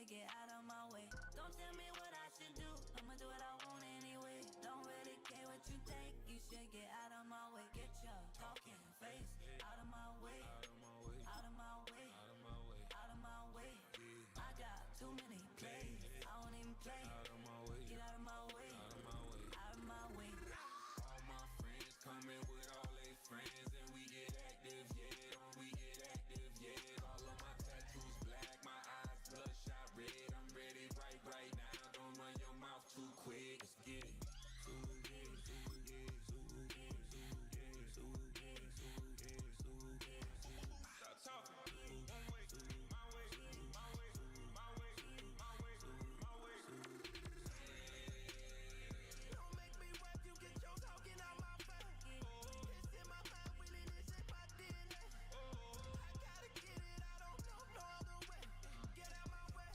should get out of my way. Don't tell me what I should do, I'ma do what I want anyway. Don't really care what you think, you should get out of my way. Get your talking face out of my way. Out of my way. Out of my way. Out of my way. I got too many plays, I don't even play. Out of my way. Get out of my way. Out of my way. Out of my way. All my friends coming with all their friends, and we get active, yeah. We get active, yeah. All of my tattoos black, my eyes bloodshot red. I'm ready right now. Don't run your mouth too quick. Let's get it. Stop talking. One way, my way, my way, my way, my way, my way. Don't make me rap, you get your talking out my face. It's in my mind, willing this in my DNA. I gotta get it, I don't know no other way. Get out my way.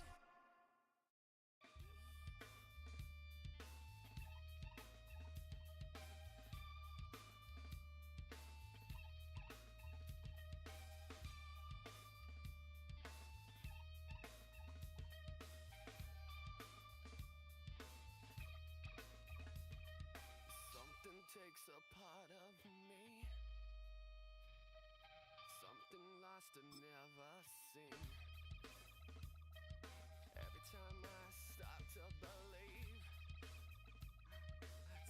Something takes a part of me, something lost and never seen. Every time I start to believe,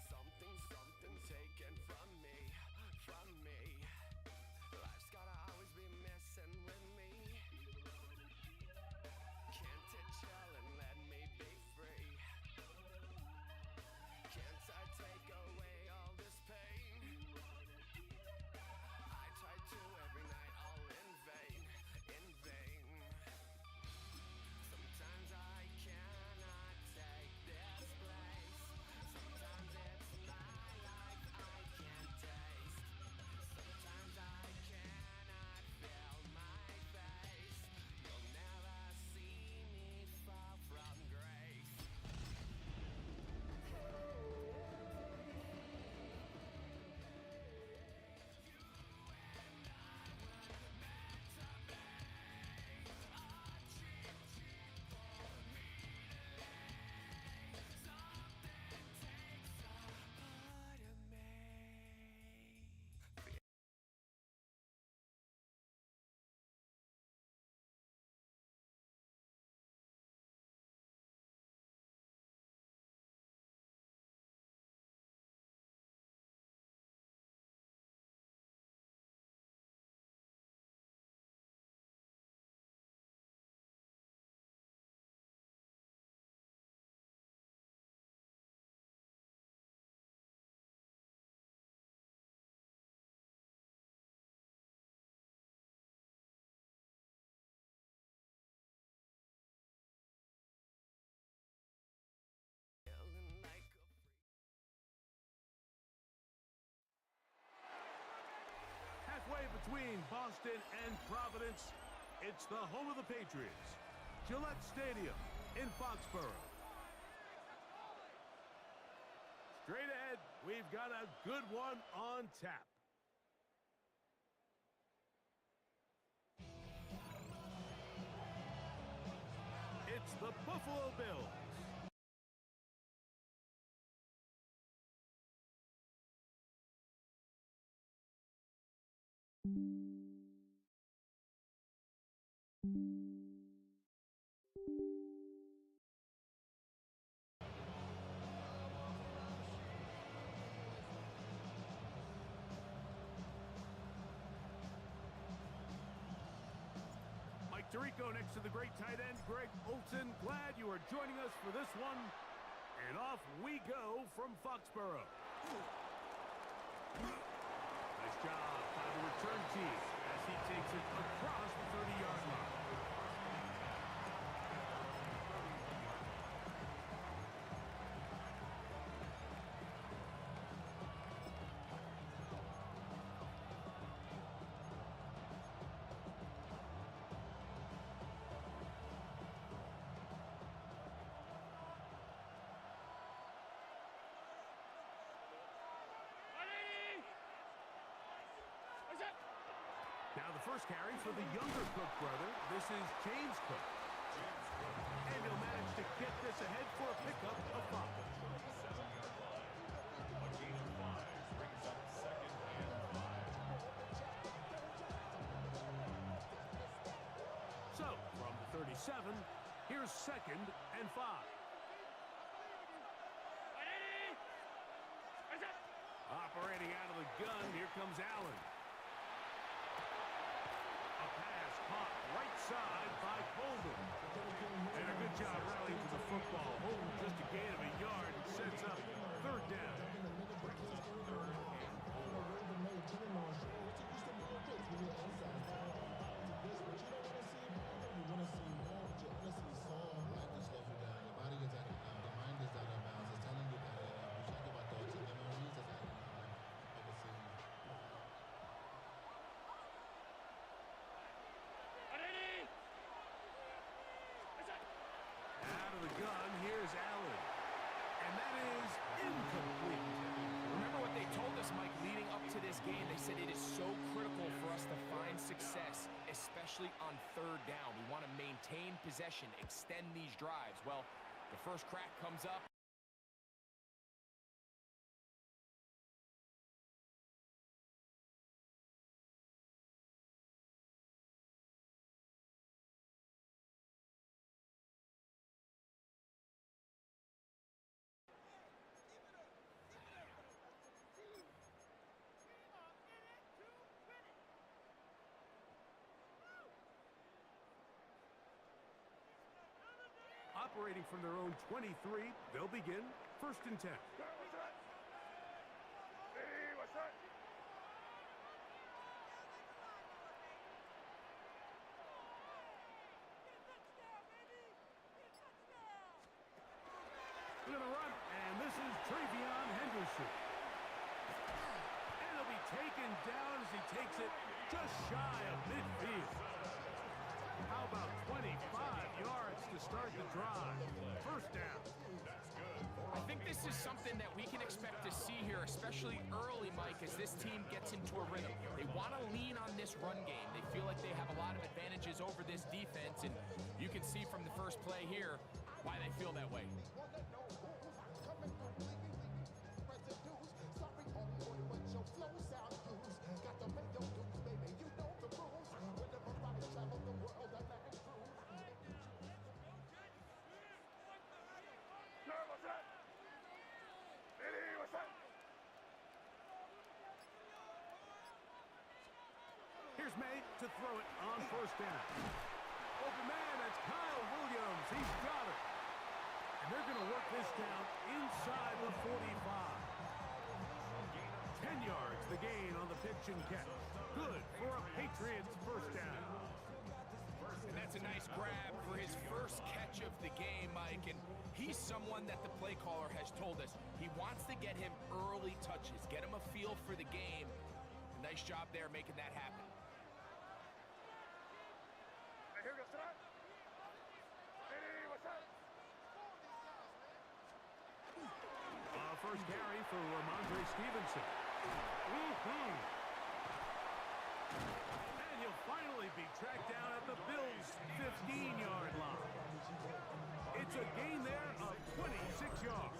something taken from me. Life's gotta always be messing with me. Can't it chill and let me be free? Can't I take away all this pain? I try to every night, all in vain. Sometimes I cannot take this place. Sometimes it's my life I can't taste. Sometimes I cannot feel my face. You'll never see me fall from grace. Feeling like a freak. Halfway between Boston and Providence, it's the home of the Patriots, Gillette Stadium in Foxborough. Straight ahead, we've got a good one on tap. It's the Buffalo Bills. Mike Tirico next to the great tight end, Greg Olson. Glad you are joining us for this one. And off we go from Foxborough. Nice job by the return team as he takes it across the 30-yard line. Now the first carry for the younger Cook brother. This is James Cook. And 37. Here's 2nd and 5. Operating out of the gun, here comes Allen. A pass caught right side by Coleman. And a good job rallying to the football. Holding just a gain of a yard and sets up 3rd down. Out of the gun, here's Allen. And that is incomplete. Remember what they told us, Mike, leading up to this game. They said it is so critical for us to find success, especially on 3rd down. We want to maintain possession, extend these drives. Well, the first crack comes up. Operating from their own 23, they'll begin 1st and 10. We're going to run, and this is Travion Henderson. And he'll be taken down as he takes it just shy of midfield. How about 25 yards to start the drive? 1st down. I think this is something that we can expect to see here, especially early, Mike, as this team gets into a rhythm. They want to lean on this run game. They feel like they have a lot of advantages over this defense, and you can see from the first play here why they feel that way. Here's May to throw it on 1st down. Open man, that's Kyle Williams. He's got it. And they're going to work this down inside the 45. 10 yards the gain on the pitch and catch. Good for a Patriots 1st down. And that's a nice grab for his first catch of the game, Mike. And he's someone that the play caller has told us he wants to get him early touches, get him a feel for the game. Nice job there making that happen. First carry for Ramondre Stevenson. And he'll finally be tracked down at the Bills' 15-yard line. It's a gain there of 26 yards.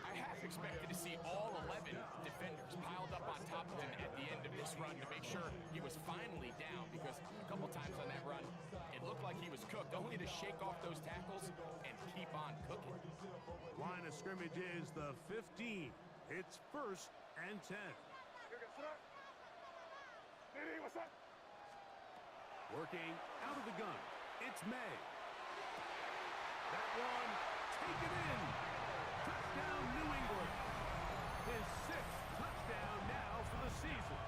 I half expected to see all 11 defenders piled up on top of him at the end of this run to make sure he was finally down, because a couple times on that run, it looked like he was cooked, only to shake off those tackles and keep on cooking. Line of scrimmage is the 15. It's 1st and 10. Working out of the gun. It's May. That one taken in. Touchdown, New England. His 6th touchdown now for the season.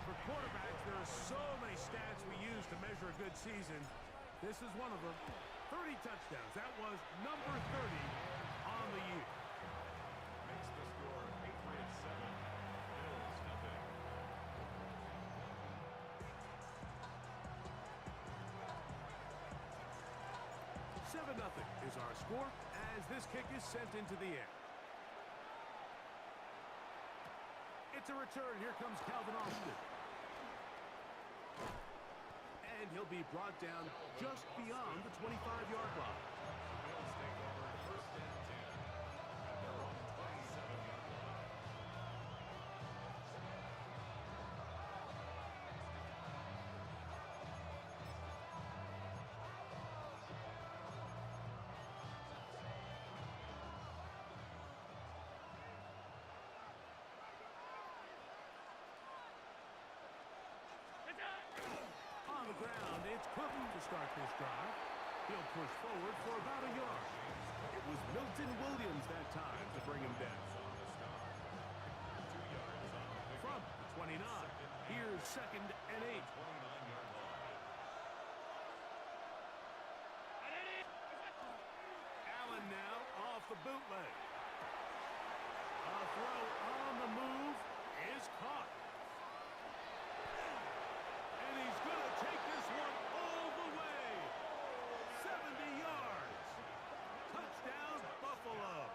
For quarterbacks, there are so many stats we use to measure a good season. This is one of them. 30 touchdowns. That was number 30 on the year. Makes the score Patriots 7, Bills nothing. Seven 0 is our score as this kick is sent into the air. It's a return. Here comes Calvin Austin. And he'll be brought down just beyond the 25-yard line. Bills take over 1st and 10 at their own 27-yard line. ground. It's Cook to start this drive. He'll push forward for about a yard. It was Milton Williams that time to bring him down. From the 29, here's 2nd and 8. Allen now off the bootleg. A throw on the move is caught. And he's going to take this one all the way. 70 yards. Touchdown, Buffalo.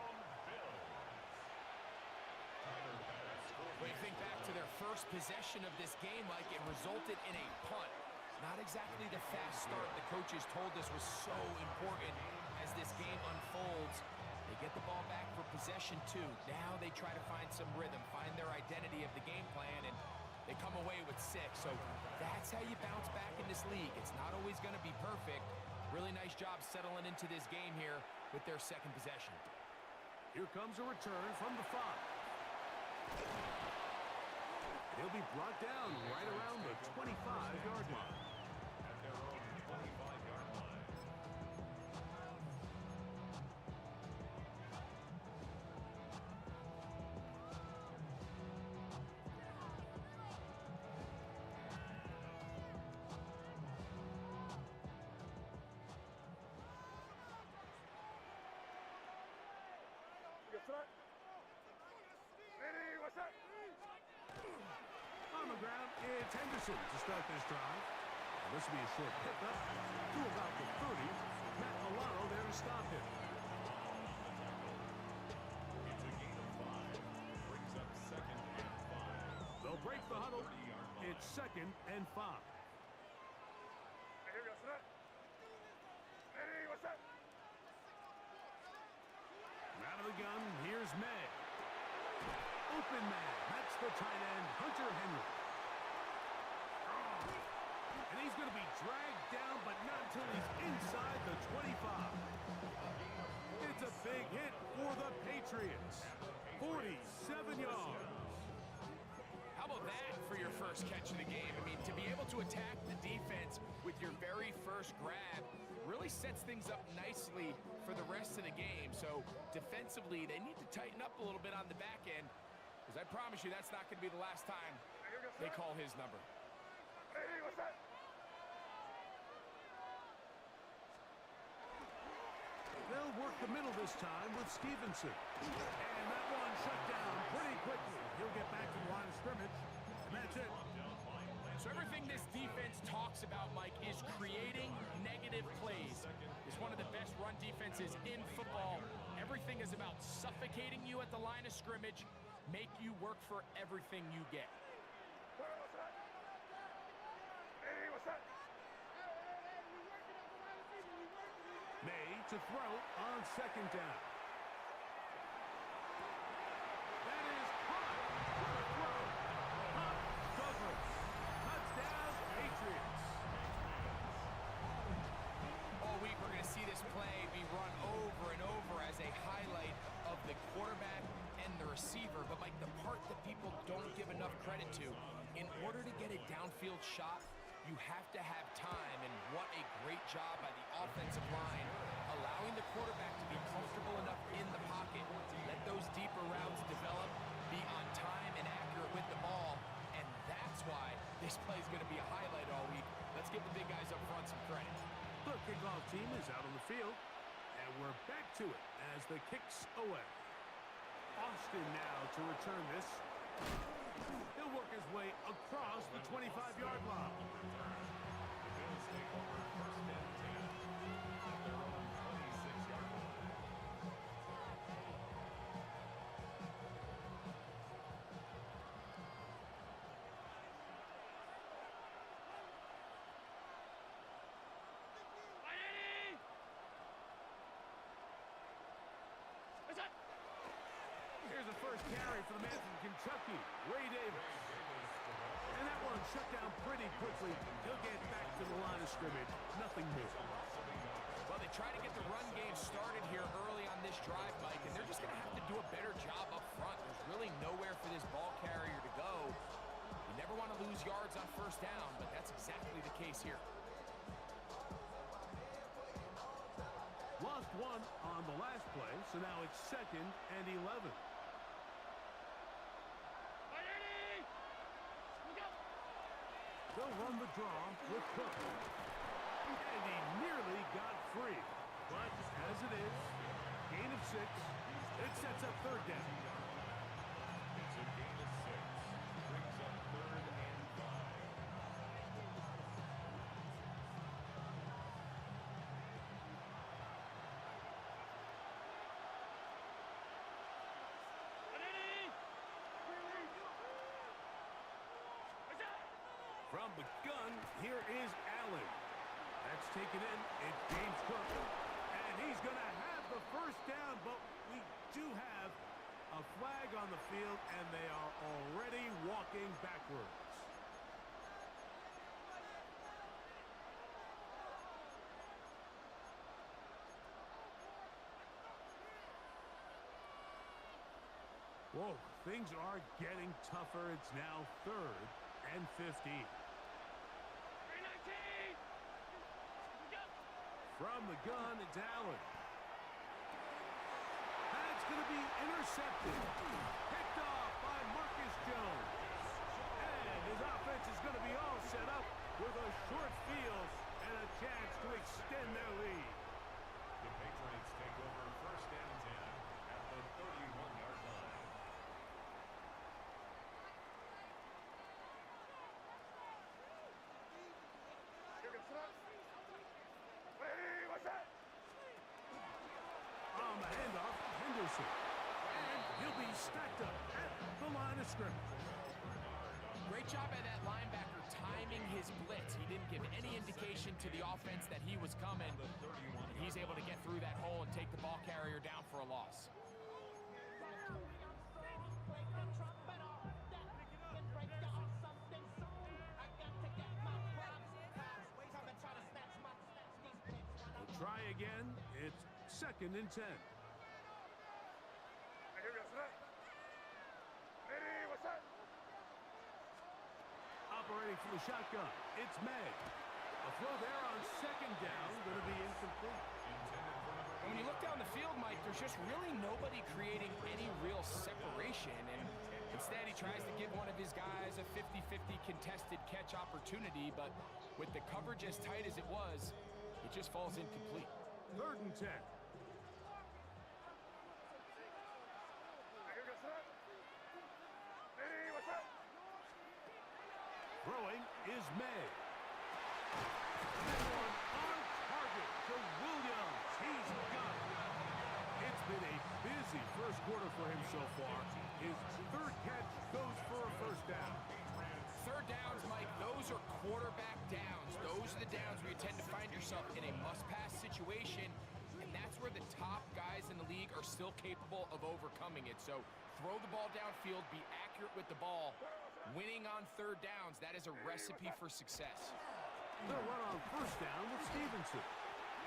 When you think back to their first possession of this game, like it resulted in a punt. Not exactly the fast start the coaches told us was so important as this game unfolds. They get the ball back for possession 2. Now they try to find some rhythm, find their identity of the game plan, and they come away with 6. So that's how you bounce back in this league. It's not always going to be perfect. Really nice job settling into this game here with their 2nd possession. Here comes a return from the 5. He'll be brought down right around the 25-yard line. At their own 25-yard line. On the ground, it's Henderson to start this drive. And this will be a short pickup to about the 30. Matt Milano there to stop him. It's a gain of 5. Brings up 2nd and 5. They'll break the huddle. 30-yard line. It's 2nd and 5. Out of the gun, here's May. Open man. That's the tight end, Hunter Henry. And he's going to be dragged down, but not until he's inside the 25. It's a big hit for the Patriots. 47 yards. How about that for your first catch of the game? I mean, to be able to attack the defense with your very first grab really sets things up nicely for the rest of the game. So defensively, they need to tighten up a little bit on the back end, because I promise you that's not going to be the last time they call his number. They'll work the middle this time with Stevenson. And that one shut down pretty quickly. He'll get back to the line of scrimmage, and that's it. So everything this defense talks about, Mike, is creating negative plays. It's one of the best run defenses in football. Everything is about suffocating you at the line of scrimmage, make you work for everything you get. May to throw on 2nd down. That is caught. What a throw. Hunt Douglas. Touchdown, Patriots. All week we're going to see this play be run over and over as a highlight of the quarterback and the receiver. But Mike, the part that people don't give enough credit to, in order to get a downfield shot, you have to have time, and what a great job by the offensive line, allowing the quarterback to be comfortable enough in the pocket, let those deeper routes develop, be on time and accurate with the ball, and that's why this play is going to be a highlight all week. Let's give the big guys up front some credit. The kickoff team is out on the field, and we're back to it as the kick's away. Austin now to return this. He'll work his way across the 25-yard line. The Bills take over 1st and 10. At their own 26-yard line. Here's the first carry for the man from Kentucky, Ray Davis. And that one shut down pretty quickly. He'll get back to the line of scrimmage. Nothing more. Well, they try to get the run game started here early on this drive, Mike, and they're just going to have to do a better job up front. There's really nowhere for this ball carrier to go. You never want to lose yards on 1st down, but that's exactly the case here. run on the last play, so now it's 2nd and 11. They'll run the draw with Cook. And he nearly got free. But as it is, gain of 6, it sets up 3rd down. It's a gain of 6. Brings up 3rd and 5. From the gun, here is Allen. That's taken in. It's James Cook. And he's going to have the 1st down, but we do have a flag on the field, and they are already walking backwards. Whoa, things are getting tougher. It's now 3rd and 15. From the gun, it's Allen. That's going to be intercepted. Picked off by Marcus Jones. And his offense is going to be all set up with a short field and a chance to extend their lead. The Patriots take over 1st and 10 at the 31-yard line. On the handoff, Henderson. And he'll be stacked up at the line of scrimmage. Great job by that linebacker timing his blitz. He didn't give any indication to the offense that he was coming. He's able to get through that hole and take the ball carrier down for a loss. We'll try again. It's 2nd and 10. Operating for the shotgun, it's May. A throw there on 2nd down, going to be incomplete. When you look down the field, Mike, there's just really nobody creating any real separation, and instead he tries to give one of his guys a 50-50 contested catch opportunity, but with the coverage as tight as it was, it just falls incomplete. 3rd and 10. Throwing is May. That one on target to Williams. He's got it. It's been a busy 1st quarter for him so far. His 3rd catch goes for a 1st down. 3rd downs, Mike, those are quarterback downs. Those are the downs where you tend to find yourself in a must-pass situation, and that's where the top guys in the league are still capable of overcoming it. So throw the ball downfield, be accurate with the ball. Winning on 3rd downs, that is a recipe for success. They'll run on 1st down with Stevenson.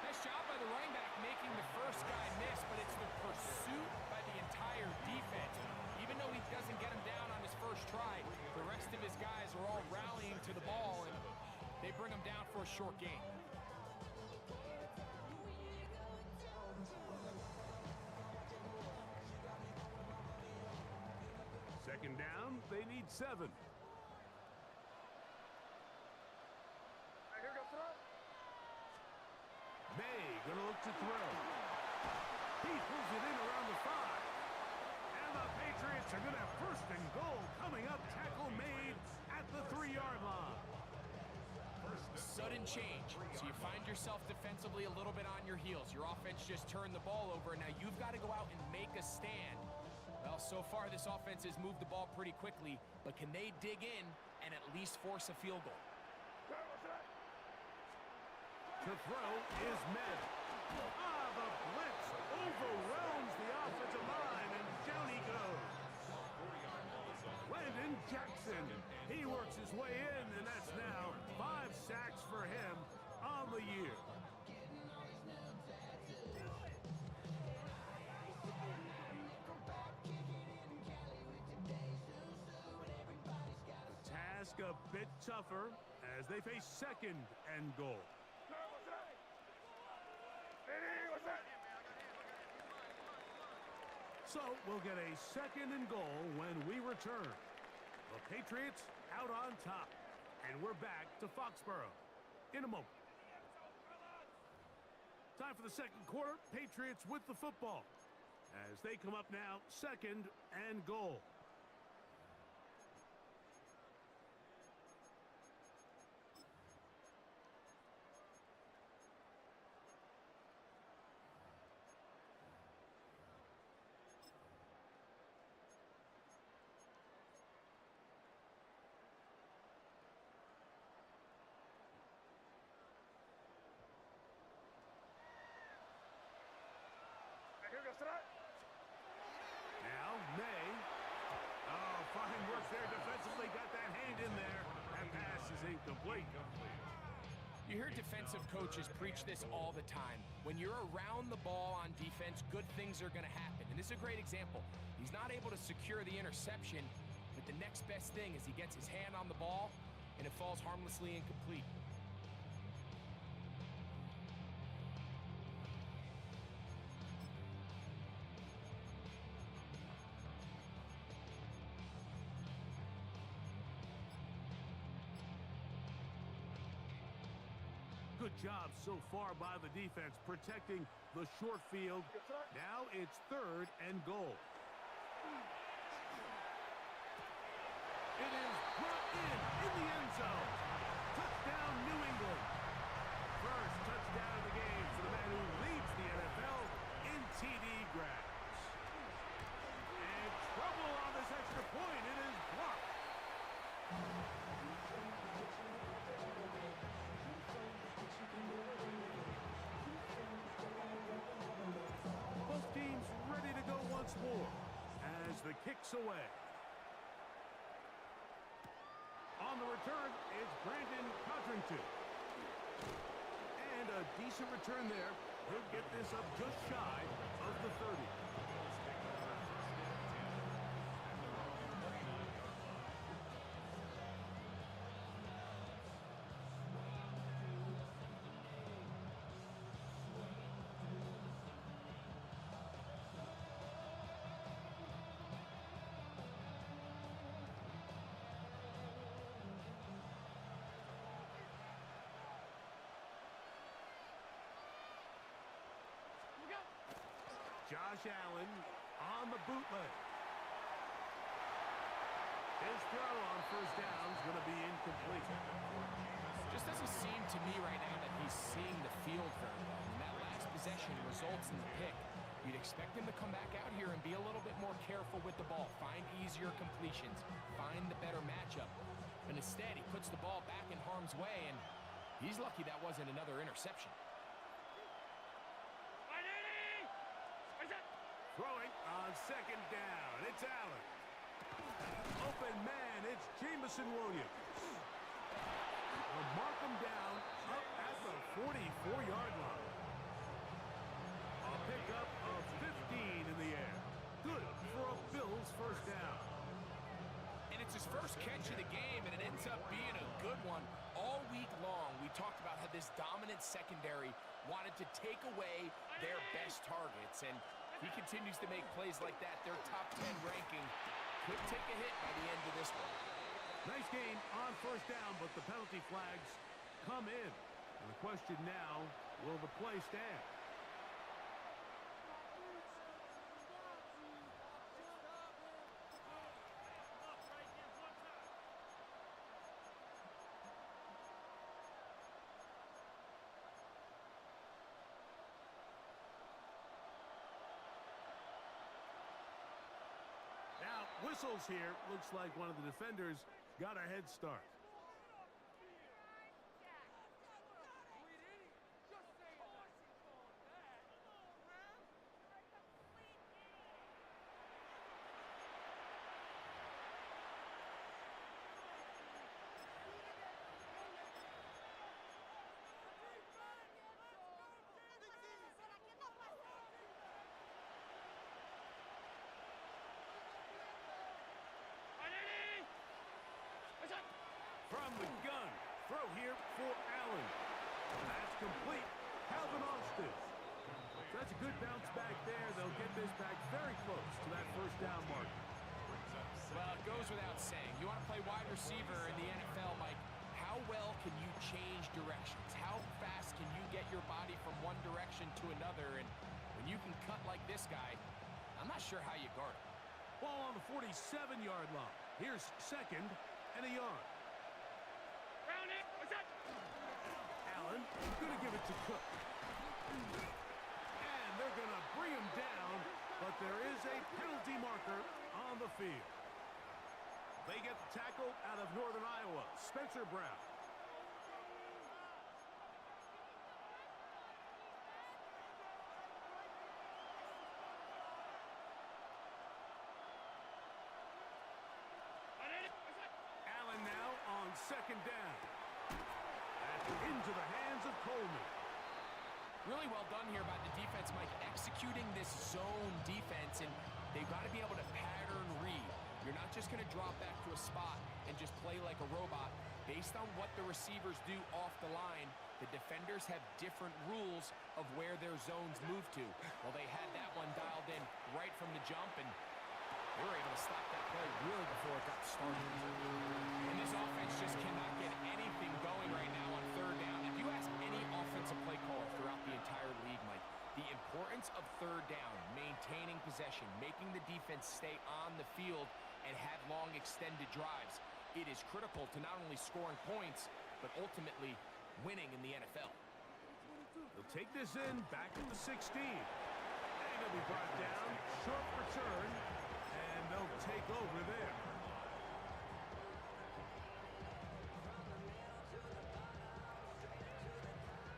Nice job by the running back making the first guy miss, but it's the pursuit by the entire defense. Even though he doesn't get him down on his first try, the rest of his guys are all rallying to the ball, and they bring him down for a short gain. Second down, they need 7. May gonna look to throw. He pulls it in around the 5. And the Patriots are gonna have 1st and goal coming up. Tackle made at the 3-yard line. Sudden change. So you find yourself defensively a little bit on your heels. Your offense just turned the ball over. Now you've got to go out and make a stand. Well, so far this offense has moved the ball pretty quickly, but can they dig in and at least force a field goal? To throw is Med. The blitz overwhelms the offensive line, and down he goes. Landon Jackson. He works his way in, and that's now 5 sacks for him on the year. The task a bit tougher as they face 2nd and goal. So we'll get a second and goal when we return. The Patriots out on top. And we're back to Foxborough in a moment. Time for the second quarter. Patriots with the football as they come up now, second and goal. Now, May. Oh, fine work there defensively. Got that hand in there. That pass is incomplete. You hear defensive coaches preach this all the time. When you're around the ball on defense, good things are going to happen. And this is a great example. He's not able to secure the interception, but the next best thing is he gets his hand on the ball, and it falls harmlessly incomplete. Good job so far by the defense protecting the short field. Now it's third and goal. It is brought in the end zone. Touchdown, New England. First touchdown of the game for the man who leads the NFL in TD grabs. And trouble on this extra point. It is blocked. Both teams ready to go once more as the kick's away. On the return, it's Brandon Codrington. And a decent return there. He'll get this up just shy of the 30. Josh Allen on the bootleg. His throw on first down is going to be incomplete. Just doesn't seem to me right now that he's seeing the field very well. And that last possession results in the pick. You'd expect him to come back out here and be a little bit more careful with the ball, find easier completions, find the better matchup. But instead, he puts the ball back in harm's way, and he's lucky that wasn't another interception. Throwing on second down. It's Allen. Open man. It's Jamison Williams. Will mark him down up at the 44-yard line. A pickup of 15 in the air. Good for a Bills first down. And it's his first catch of the game, and it ends up being a good one. All week long, we talked about how this dominant secondary wanted to take away their best targets, and he continues to make plays like that. Their top 10 ranking could take a hit by the end of this one. Nice gain on first down, but the penalty flags come in. And the question now, will the play stand? Now, whistles here. Looks like one of the defenders got a head start. From the gun, throw here for Allen. That's complete. Calvin Austin. That's a good bounce back there. They'll get this back very close to that first down mark. Well, it goes without saying. You want to play wide receiver in the NFL, Mike. How well can you change directions? How fast can you get your body from one direction to another? And when you can cut like this guy, I'm not sure how you guard him. Ball on the 47-yard line. Here's second and a yard. Allen going to give it to Cook. And they're going to bring him down, but there is a penalty marker on the field. They get the tackle out of Northern Iowa, Spencer Brown. Allen now on second down. And into the hands of Coleman. Really well done here by the defense, Mike, executing this zone defense, and they've got to be able to pattern read. You're not just going to drop back to a spot and just play like a robot. Based on what the receivers do off the line, the defenders have different rules of where their zones move to. Well, they had that one dialed in right from the jump, and they were able to stop that play really before it got started. And this offense just cannot get anything going right now on third down. If you ask any offensive play caller throughout the entire league, Mike, the importance of third down, maintaining possession, making the defense stay on the field and have long extended drives, it is critical to not only scoring points, but ultimately winning in the NFL. They'll take this in back at the 16. And it'll be brought down, short return, and they'll take over there.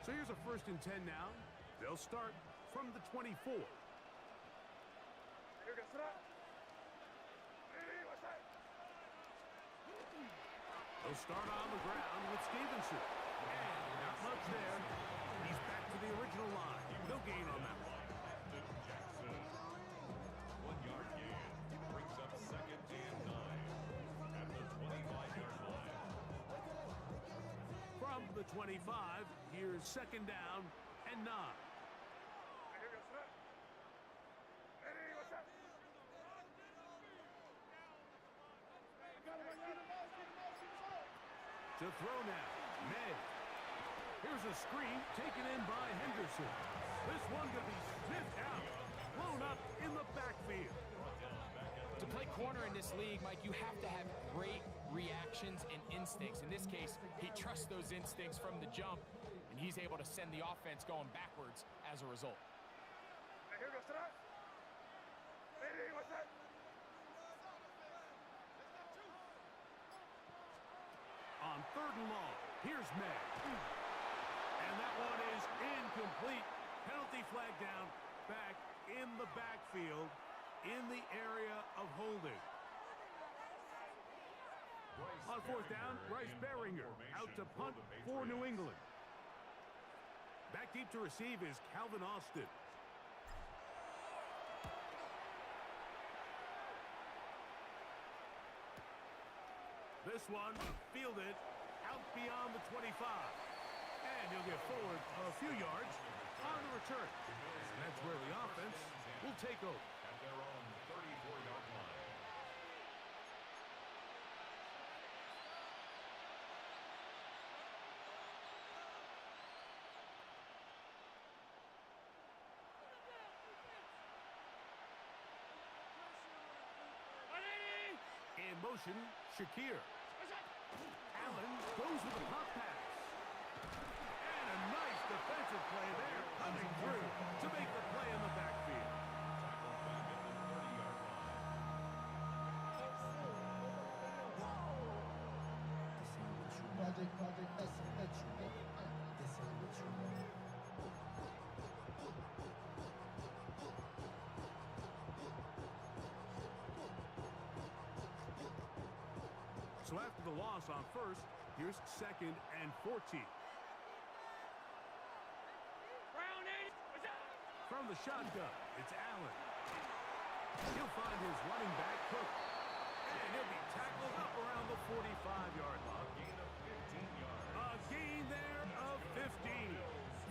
So here's a 1st and 10 now. They'll start from the 24. They'll start on the ground with Stevenson. And not much there. He's back to the original line. No gain on that one. Jackson. 1-yard gain. Brings up 2nd and 9 at the 25-yard line. From the 25, here's 2nd down and 9. To throw now, May. Here's a screen taken in by Henderson. This one could be sniffed out, blown up in the backfield. To play corner in this league, Mike, you have to have great reactions and instincts. In this case, he trusts those instincts from the jump, and he's able to send the offense going backwards as a result. On 3rd and long, here's May. And that one is incomplete. Penalty flag down, back in the backfield, in the area of holding. On 4th down, Bryce Beringer out to punt for New England. Back deep to receive is Calvin Austin. This one fielded out beyond the 25. And he'll get forward a few yards on the return. And that's where the offense will take over. At their own 34-yard line. In motion, Shakir. Allen goes with the pop pass. And a nice defensive play there, coming through to make the play in the backfield. So after the loss on 1st, here's 2nd and 14. From the shotgun, it's Allen. He'll find his running back, Cook. And he'll be tackled up around the 45-yard line. Gain of 15 yards. A gain there of 15.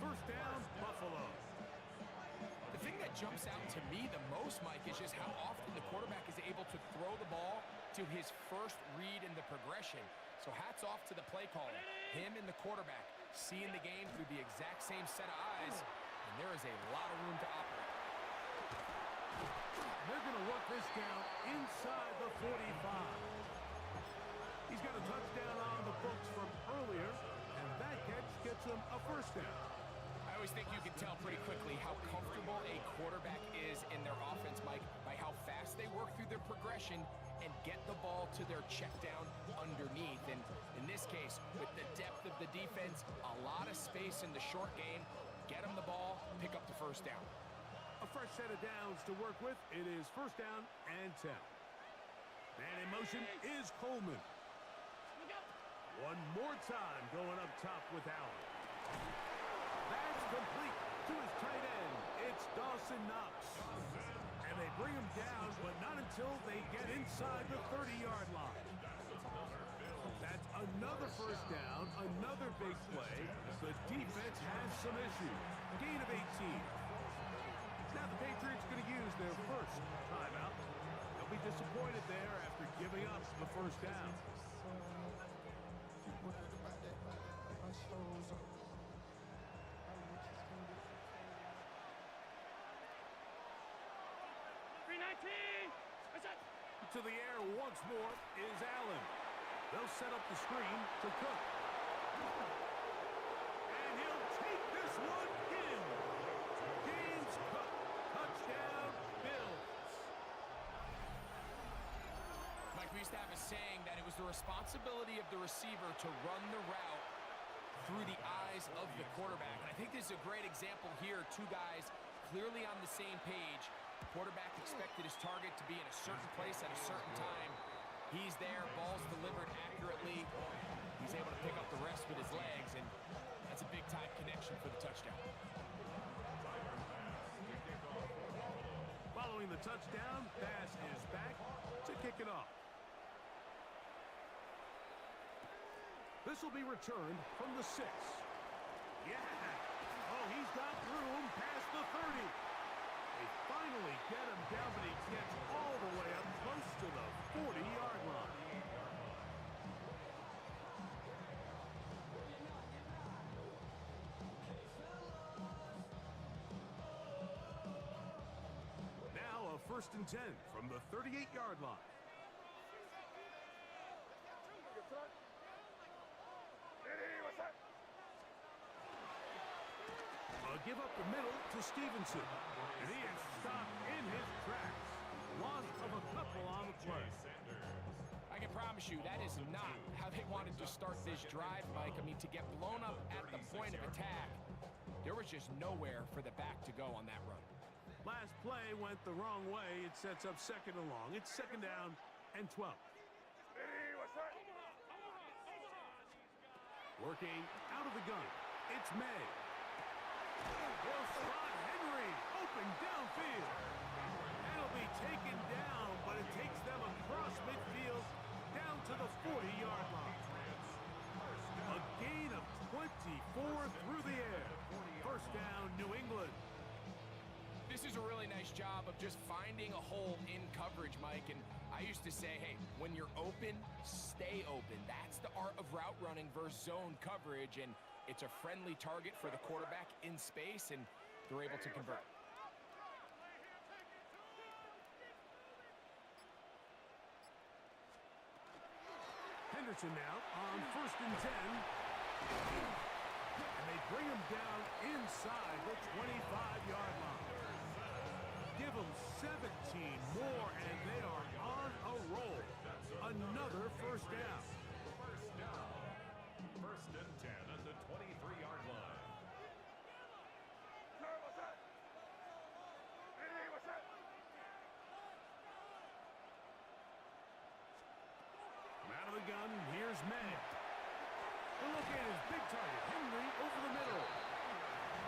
1st down, Buffalo. The that jumps out to me the most, Mike, is just how often the quarterback is able to throw the ball to his first read in the progression. So hats off to the play caller. Him and the quarterback seeing the game through the exact same set of eyes, and there is a lot of room to operate. They're going to work this down inside the 45. He's got a touchdown on the books from earlier, and that catch gets him a first down. I always think you can tell pretty quickly how comfortable a quarterback is in their offense, Mike, by how fast they work through their progression and get the ball to their check down underneath. And in this case, with the depth of the defense, a lot of space in the short game, get them the ball, pick up the first down. A fresh set of downs to work with. It is first down and 10. Man in motion is Coleman. One more time going up top with Allen. That's complete to his tight end. It's Dawson Knox. And they bring him down, but not until they get inside the 30-yard line. That's another first down, another big play. The defense has some issues. Gain of 18. Now the Patriots going to use their first timeout. They'll be disappointed there after giving up the first down. To the air once more is Allen. They'll set up the screen to Cook. And he'll take this one in. James Cook. Touchdown, Bills. Mike, we used to have a saying that it was the responsibility of the receiver to run the route through the eyes of the quarterback. And I think this is a great example here. Two guys clearly on the same page. The quarterback expected his target to be in a certain place at a certain time. He's there, ball's delivered accurately. He's able to pick up the rest with his legs, and that's a big-time connection for the touchdown. Following the touchdown, pass is back to kick it off. This will be returned from the 6. Yeah! Oh, he's got room past the 30. They finally get him down, but he gets all the way up close to the 40-yard line. Now a first and 10 from the 38-yard line. Give up the middle to Stevenson. And he is stopped in his tracks. Loss of a couple on the play. I can promise you that is not how they wanted to start this drive, Mike. I mean, to get blown up at the point of attack, there was just nowhere for the back to go on that run. Last play went the wrong way. It sets up second and long. It's second down and 12. Working out of the gun. It's May. Will spot Henry open downfield. That'll be taken down, but it takes them across midfield down to the 40-yard line. A gain of 24 through the air. First down, New England. This is a really nice job of just finding a hole in coverage, Mike. And I used to say, hey, when you're open, stay open. That's the art of route running versus zone coverage. And it's a friendly target for the quarterback in space, and they're able to convert. Henderson now on first and 10. And they bring him down inside the 25-yard line. Give them 17 more, and they are on a roll. Another first down. First and 10 at the 23-yard line. From out of the gun, here's May. Well, look at his big target, Henry, over the middle.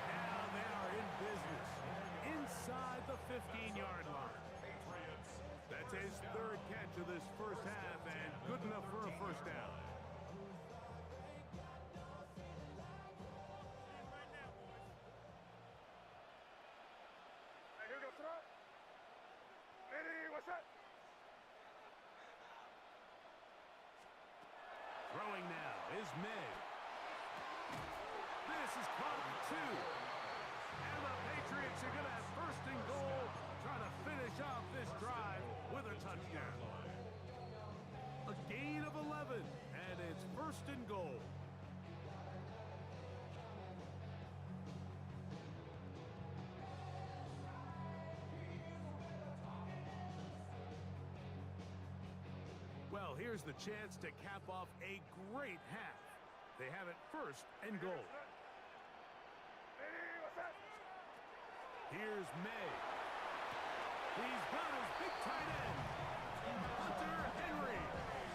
Now they are in business inside the 15-yard line. That's his third catch of this first half, and good enough for a first down. Throwing now is May. This is caught at 2. And the Patriots are going to have first and goal, trying to finish off this drive with a touchdown. A gain of 11, and it's first and goal. Well, here's the chance to cap off a great half. They have it first and goal. Here's May. He's got his big tight end. Hunter Henry.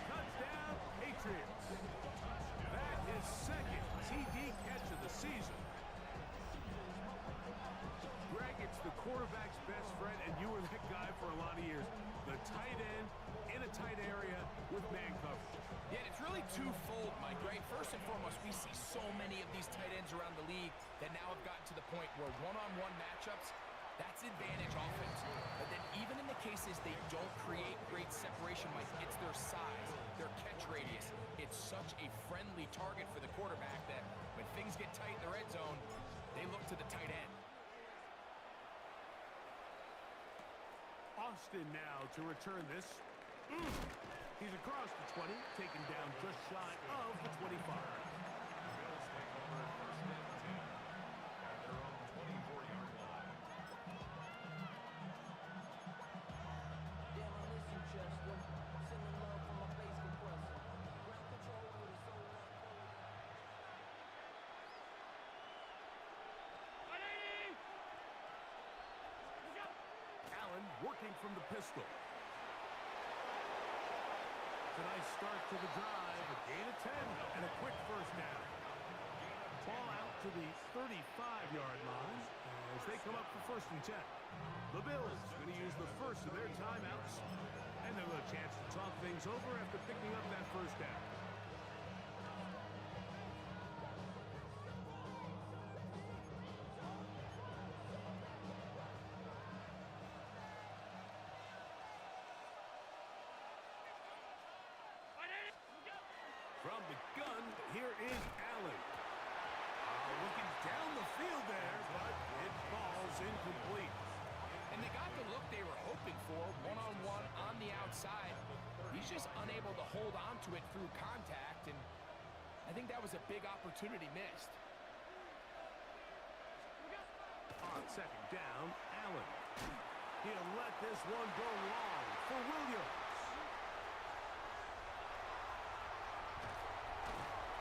Touchdown, Patriots. That is second TD catch of the season. Greg, it's the quarterback's best friend, and you were that guy for a lot of years. The tight end in a tight area with man coverage. Yeah, it's really twofold, Mike, right? First and foremost, we see so many of these tight ends around the league that now have gotten to the point where one-on-one matchups, that's advantage offense. But then even in the cases they don't create great separation, Mike, it's their size, their catch radius. It's such a friendly target for the quarterback that when things get tight in the red zone, they look to the tight end. Austin now to return this. He's across the 20, taken down just shy of the 25. Bills take over first and 10 at their own 24-yard line. Damn, I miss you, Chester. Sending love from my bass compressor. Ground control with a soul like Allen working from the pistol. It's a nice start to the drive, a gain of 10, and a quick first down. Ball out to the 35-yard line as they come up for first and 10. The Bills going to use the first of their timeouts, and they'll have a chance to talk things over after picking up that first down. From the gun, here is Allen. Looking down the field there, but it falls incomplete. And they got the look they were hoping for, one-on-one on the outside. He's just unable to hold on to it through contact, and I think that was a big opportunity missed. On second down, Allen. He'll let this one go long for Williams.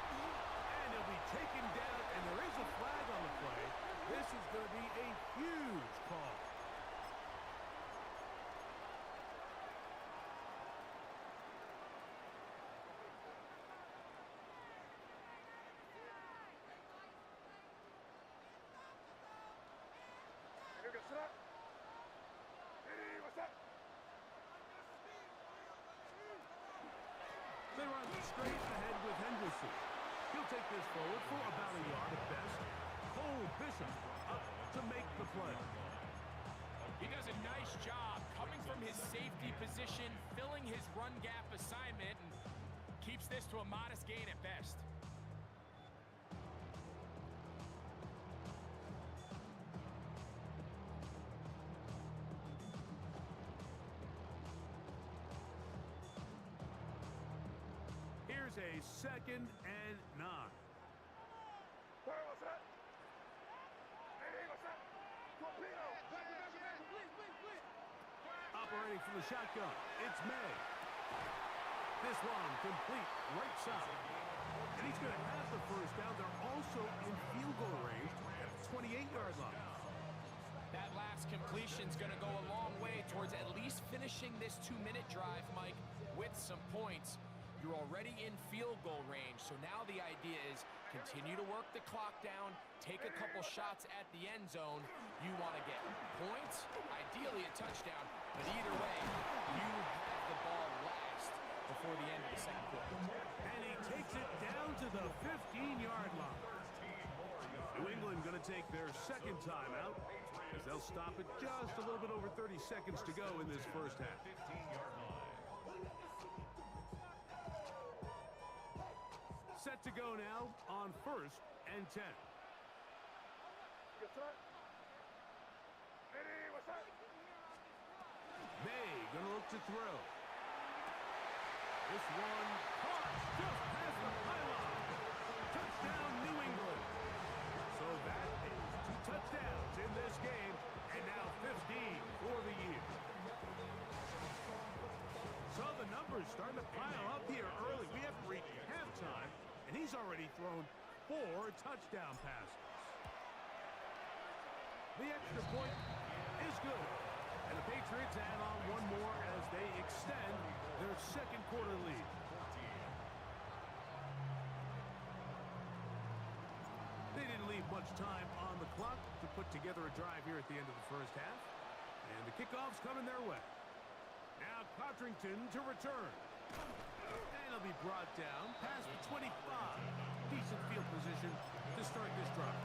And he'll be taken down, and there is a flag on the play. This is going to be a huge call. They run straight ahead with Henderson. He'll take this forward for about a yard at best. Cole Bishop up to make the play. He does a nice job coming from his safety position, filling his run gap assignment, and keeps this to a modest gain at best. Here's a second and 9. Operating from the shotgun, it's May. This one complete right side. And he's going to have the first down. They're also in field goal range at the 28-yard line. That last completion's going to go a long way towards at least finishing this 2-minute drive, Mike, with some points. You're already in field goal range, so now the idea is continue to work the clock down, take a couple shots at the end zone. You want to get points, ideally a touchdown, but either way, you have the ball last before the end of the second quarter. And he takes it down to the 15-yard line. New England going to take their second timeout as they'll stop it just a little bit over 30 seconds to go in this first half. 15-yard line. Set to go now on 1st and 10. May going to look to throw. This one caught just past the pylon. Touchdown, New England. So that is 2 touchdowns in this game, and now 15 for the year. So the numbers starting to pile up here early. We haven't reached halftime, and he's already thrown 4 touchdown passes. The extra point is good. And the Patriots add on one more as they extend their second quarter lead. They didn't leave much time on the clock to put together a drive here at the end of the first half. And the kickoff's coming their way. Now Codrington to return. And he'll be brought down past the 25. Decent field position to start this drive.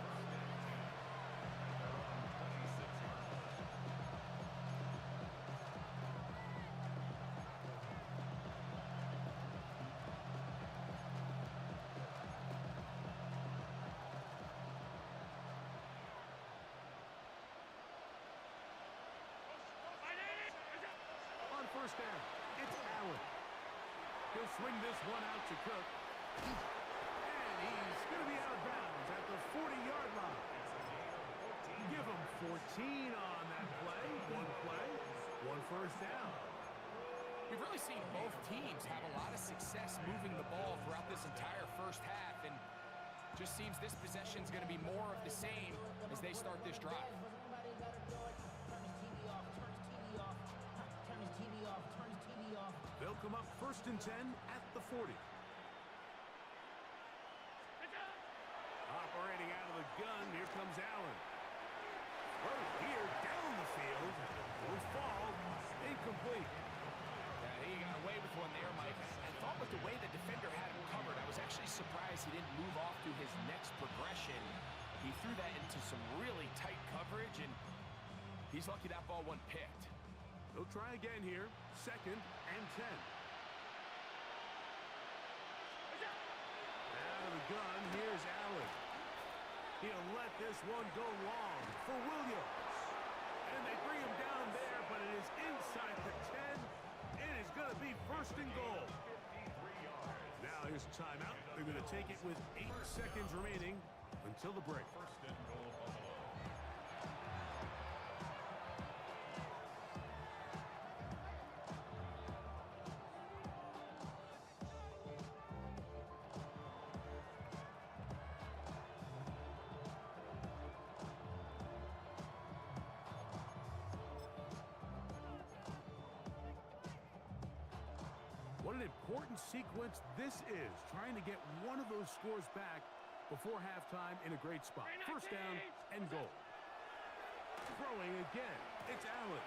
First down, it's Allen. He'll swing this one out to Cook. And he's going to be out of bounds at the 40-yard line. Give him 14 on that play. One first down. We've really seen both teams have a lot of success moving the ball throughout this entire first half, and just seems this possession's going to be more of the same as they start this drive. They'll come up 1st and 10 at the 40. Operating out of the gun, here comes Allen. Right here, down the field. Will fall, incomplete. Yeah, he got away with one there, Mike. I thought with the way the defender had him covered, I was actually surprised he didn't move off to his next progression. He threw that into some really tight coverage, and he's lucky that ball wasn't picked. They'll try again here. 2nd and 10. Out of the gun, here's Allen. He'll let this one go long for Williams. And they bring him down there, but it is inside the 10. It is going to be 1st and goal. Now here's a timeout. They're going to take it with 8 seconds remaining until the break. 1st and goal, Buffalo. What an important sequence this is, trying to get one of those scores back before halftime in a great spot. 1st down and goal. Throwing again, it's Allen.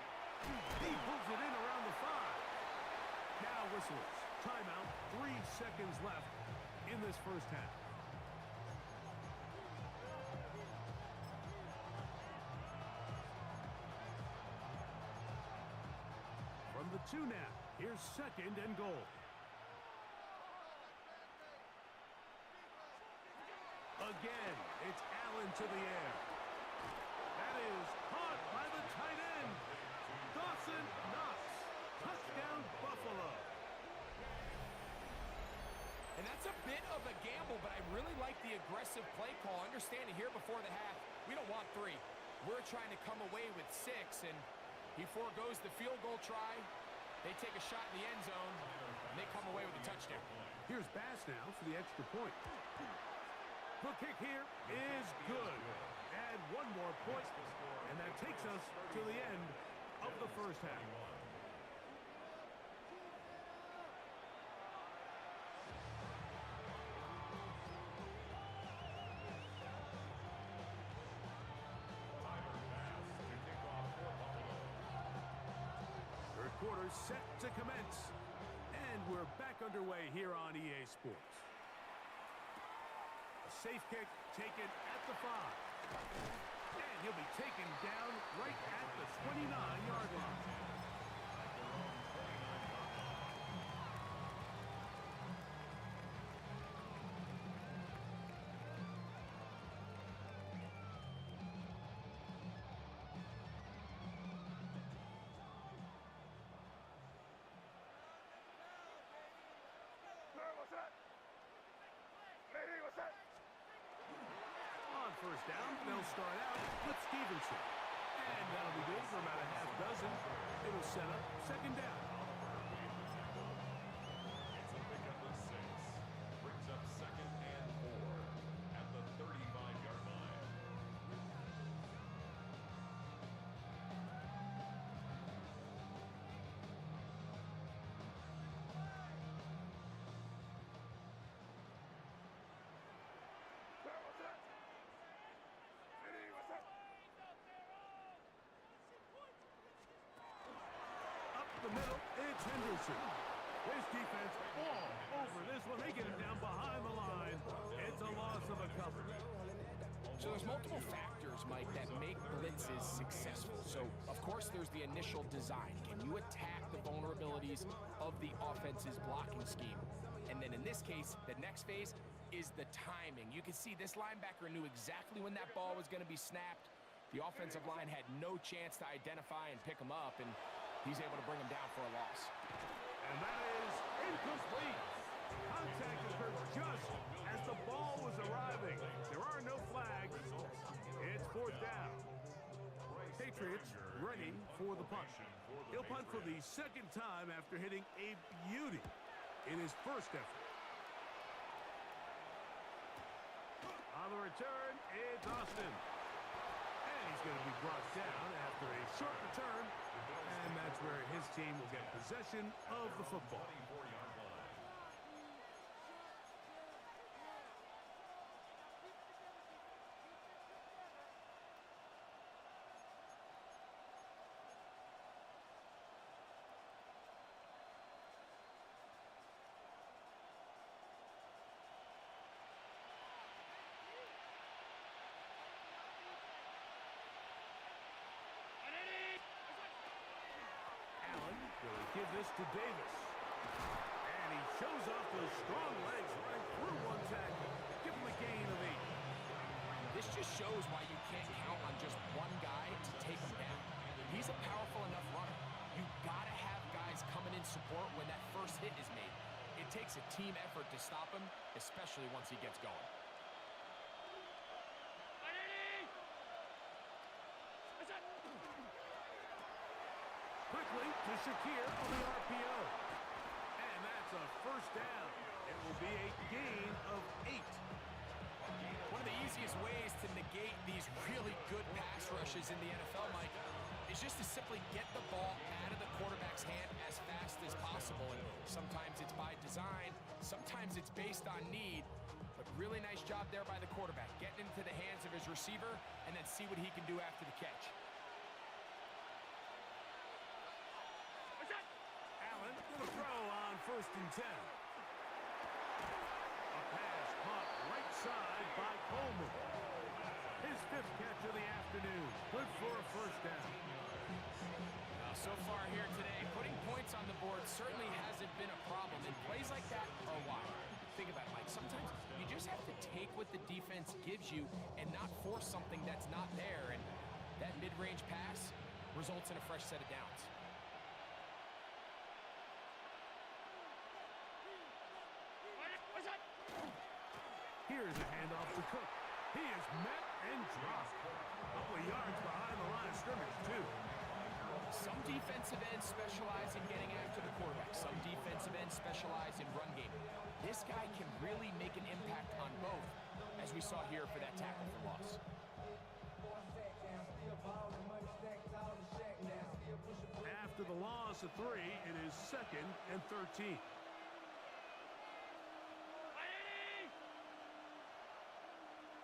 He pulls it in around the 5. Now whistles. Timeout, 3 seconds left in this first half. From the 2 now. Here's 2nd and goal. Again, it's Allen to the air. That is caught by the tight end. Dawson Knox. Touchdown, Buffalo. And that's a bit of a gamble, but I really like the aggressive play call. Understanding here before the half, we don't want 3. We're trying to come away with 6, and he forgoes the field goal try. They take a shot in the end zone, and they come away with a touchdown. Here's Bass now for the extra point. The kick here is good. And one more point, and that takes us to the end of the first half. Quarter set to commence, and we're back underway here on EA Sports. A safe kick taken at the 5. And he'll be taken down right at the 29-yard line. On first down, they'll start out with Stevenson. And that'll be good for about a half dozen. It'll set up second down. It's a pickup of 6. Brings up 2nd and 4 at the 35-yard line. Up the middle, it's Henderson. His defense all over this one. They get him down behind the line. It's a loss of a couple. So there's multiple factors, Mike, that make blitzes successful. So, of course, there's the initial design. Can you attack the vulnerabilities of the offense's blocking scheme? And then in this case, the next phase is the timing. You can see this linebacker knew exactly when that ball was going to be snapped. The offensive line had no chance to identify and pick him up, and he's able to bring him down for a loss. And that is incomplete. Contact occurred just as the ball was arriving. There are no flags. It's fourth down. Patriots ready for the punt. He'll punt for the second time after hitting a beauty in his first effort. On the return, it's Austin. And he's going to be brought down after a short return. And that's where his team will get possession of the football. 24-yard line. Allen will give this to Davis. And he shows off those strong legs right through one tackle. Give him a gain of 8. This just shows why you can't count on just one guy to take him down. He's a powerful enough runner. You gotta have guys coming in support when that first hit is made. It takes a team effort to stop him, especially once he gets going. Quickly to Shakir on the RPO. And that's a first down. It will be a gain of 8. One of the easiest ways to negate these really good pass rushes in the NFL, Mike, is just to simply get the ball out of the quarterback's hand as fast as possible. And sometimes it's by design, sometimes it's based on need. But really nice job there by the quarterback, getting into the hands of his receiver and then see what he can do after the catch. Allen going to throw on first and 10. A pass caught right side by Coleman. His 5th catch of the afternoon. Good for a first down. So far here today, putting points on the board certainly hasn't been a problem, and plays like that are why. Think about it, Mike. Sometimes you just have to take what the defense gives you and not force something that's not there, and that mid-range pass results in a fresh set of downs. Here's a handoff to Cook. He is met and dropped. A couple of yards behind the line of scrimmage, too. Some defensive ends specialize in getting after the quarterback. Some defensive ends specialize in run game. This guy can really make an impact on both, as we saw here for that tackle for loss. After the loss of 3, it is 2nd and 13.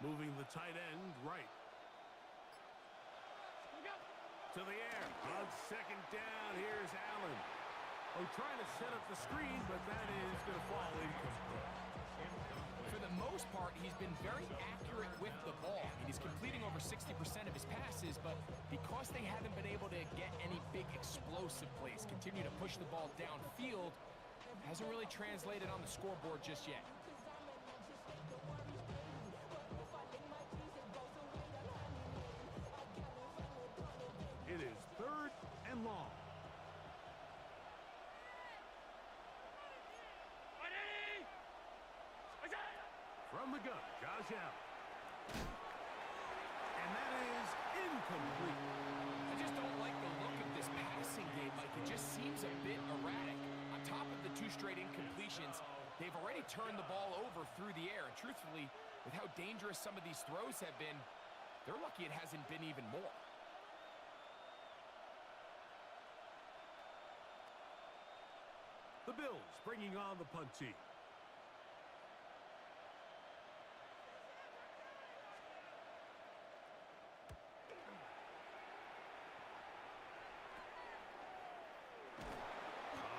Moving the tight end right. To the air. On second down, here's Allen. Oh, trying to set up the screen, but that is going to fall incomplete. For the the most part, he's been very accurate with the ball. And he's completing over 60% of his passes, but because they haven't been able to get any big explosive plays, continue to push the ball downfield, hasn't really translated on the scoreboard just yet. It is 3rd and long. From the gun, Josh Allen. And that is incomplete. I just don't like the look of this passing game, Mike. It just seems a bit erratic. On top of the 2 straight incompletions, they've already turned the ball over through the air. And truthfully, with how dangerous some of these throws have been, they're lucky it hasn't been even more. The Bills bringing on the punt team.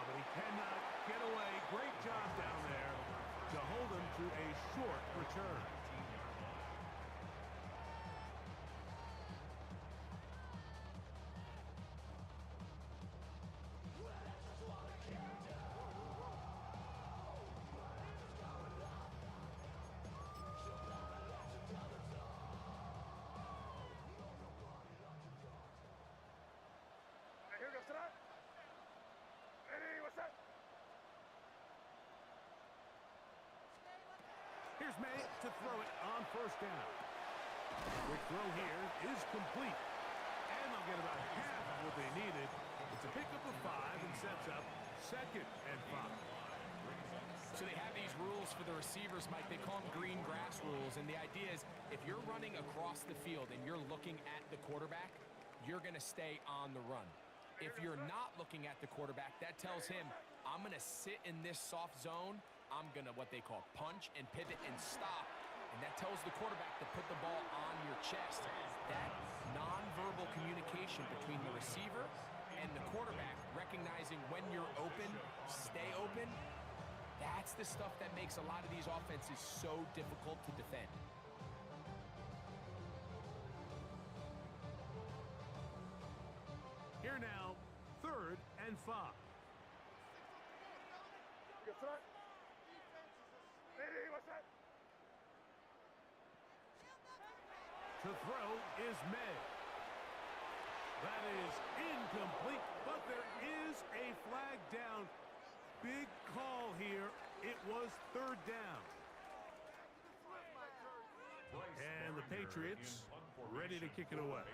But he cannot get away. Great job down there to hold him to a short return. Here's May to throw it on 1st down. Quick throw here is complete. And they'll get about half of what they needed. It's a pickup of 5 and sets up 2nd and 5. So they have these rules for the receivers, Mike. They call them green grass rules. And the idea is if you're running across the field and you're looking at the quarterback, you're going to stay on the run. If you're not looking at the quarterback, that tells him, I'm going to sit in this soft zone. I'm going to what they call punch and pivot and stop. And that tells the quarterback to put the ball on your chest. That nonverbal communication between the receiver and the quarterback, recognizing when you're open, stay open, that's the stuff that makes a lot of these offenses so difficult to defend. Here now, 3rd and 5. To throw is May. That is incomplete, but there is a flag down. Big call here. It was 3rd down. And the Patriots ready to kick it away.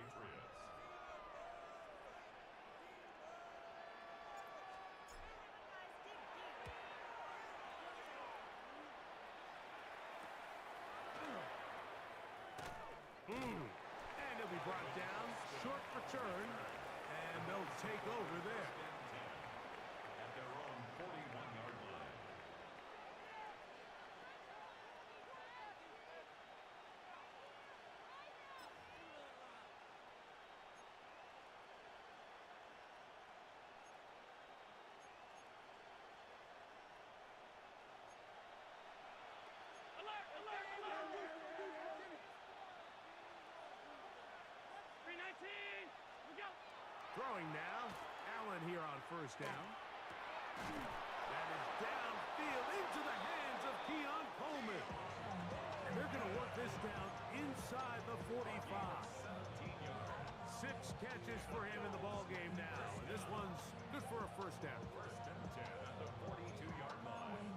And it'll be brought down. Short return. And they'll take over there. At their own 41-yard line. Throwing now. Allen here on 1st down. That is downfield into the hands of Keon Coleman. And they're going to work this down inside the 45. 6 catches for him in the ball game now. And this one's good for a 1st down. 1st and 10 at the 42-yard line.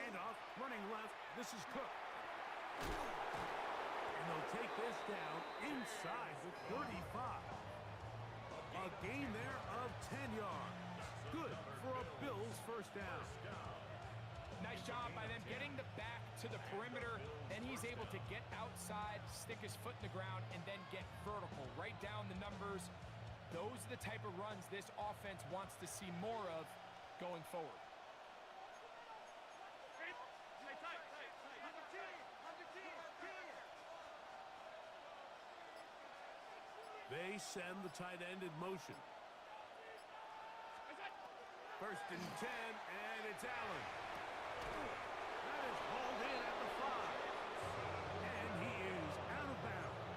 Handoff, running left. This is Cook. And they'll take this down inside the 35. A gain there of 10 yards. Good for a Bills 1st down. Nice job by them getting the back to to the perimeter, then he's able to get outside, stick his foot in the ground, and then get vertical, right down the numbers. Those are the type of runs this offense wants to see more of going forward. They send the tight end in motion. First and 10, and it's Allen. That is hauled in at the 5. And he is out of bounds.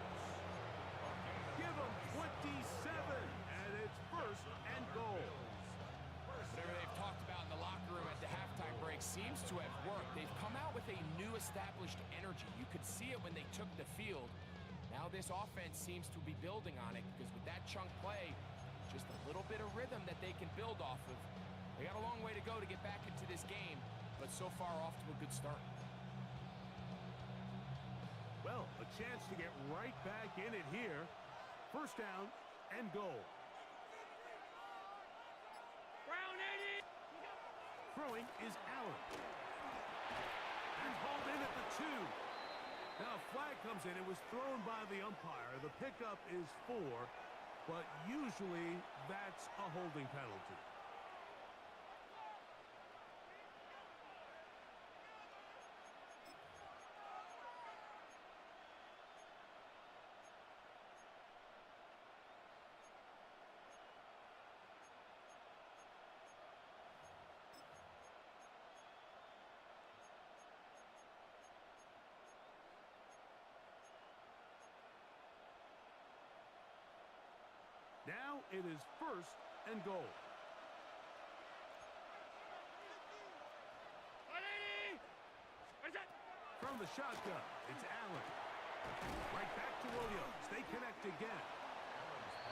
Give him 27, and it's first and goal. Whatever they've talked about in the locker room at the halftime break seems to have worked. They've come out with a new established energy. You could see it when they took the field. Now this offense seems to be building on it because with that chunk play, just a little bit of rhythm that they can build off of. They got a long way to go to get back into this game, but so far off to a good start. Well, a chance to get right back in it here. First down and goal. Brown 80. Throwing is Allen. And hauled in at the 2. Now a flag comes in. It was thrown by the umpire. The pickup is 4, but usually that's a holding penalty. Now it is first and goal. From the shotgun, it's Allen. Right back to Williams. They connect again.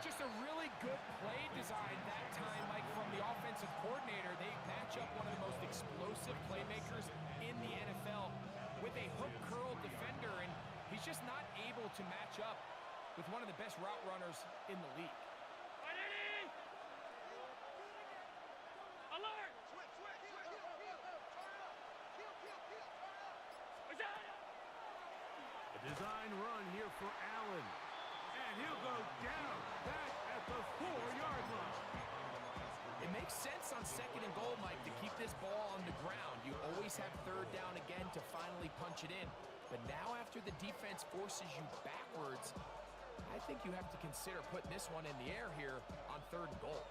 Just a really good play design that time, Mike, from the offensive coordinator. They match up one of the most explosive playmakers in the NFL with a hook curl defender, and he's just not able to match up with one of the best route runners in the league. Alert! A design run here for Allen. And he'll go down back at the 4-yard line. It makes sense on second and goal, Mike, to keep this ball on the ground. You always have third down again to finally punch it in. But now after the defense forces you backwards, I think you have to consider putting this one in the air here on third and goal.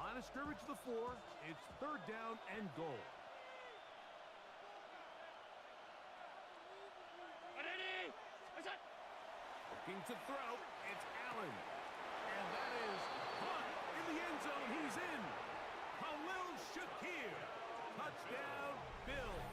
Line of scrimmage to the 4. It's third down and goal. Looking to throw. It's Allen. And that is caught in the end zone. He's in. Khalil Shakir. Touchdown, Bills.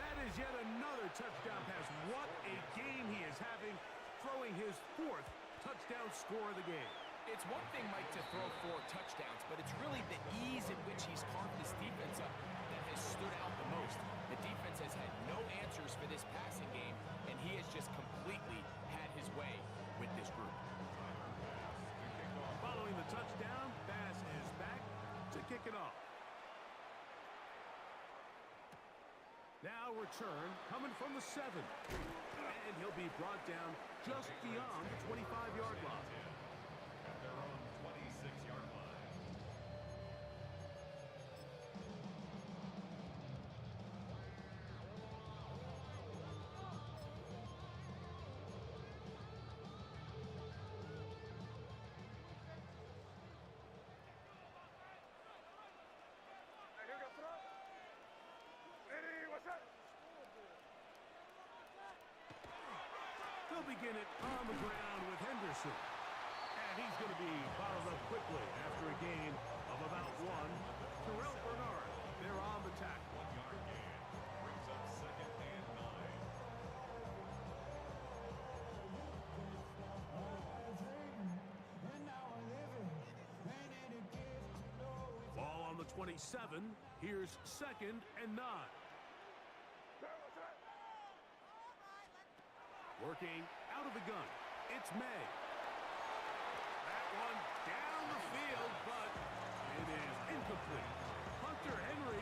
That is yet another touchdown pass. What a game he is having, throwing his 4th touchdown score of the game. It's one thing, Mike, to throw 4 touchdowns, but it's really the ease in which he's carved this defense up that has stood out the most. The defense has had no answers for this passing game, and he has just completely had his way with this group. Following the touchdown, Bass is back to kick it off. Now return coming from the 7. And he'll be brought down just beyond the 25-yard line. At their own 26-yard line. They'll begin it on the ground with Henderson. And he's going to be bottled up quickly after a gain of about 1. Terrell Bernard, they're on the tackle. 1-yard gain. Brings up second and 9. Ball on the 27. Here's second and 9. Working out of the gun. It's May. That one down the field, but it is incomplete. Hunter Henry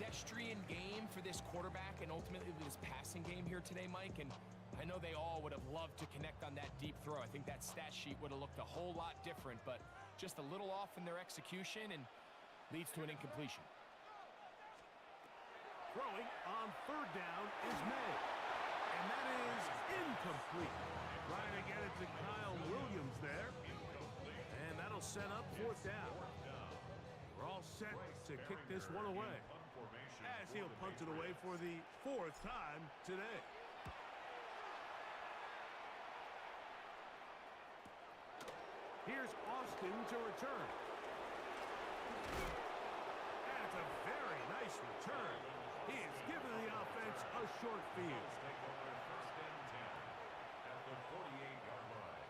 pedestrian game for this quarterback and ultimately this passing game here today, Mike, and I know they all would have loved to connect on that deep throw. I think that stat sheet would have looked a whole lot different, but just a little off in their execution and leads to an incompletion. Throwing on third down is May, and that is incomplete. Trying to get it to Kyle Williams there, and that'll set up fourth down. We're all set to kick this one away, as he'll punt it away for the fourth time today. Here's Austin to return. And it's a very nice return. He has given the offense a short field. Take over first and 10 at the 48-yard line.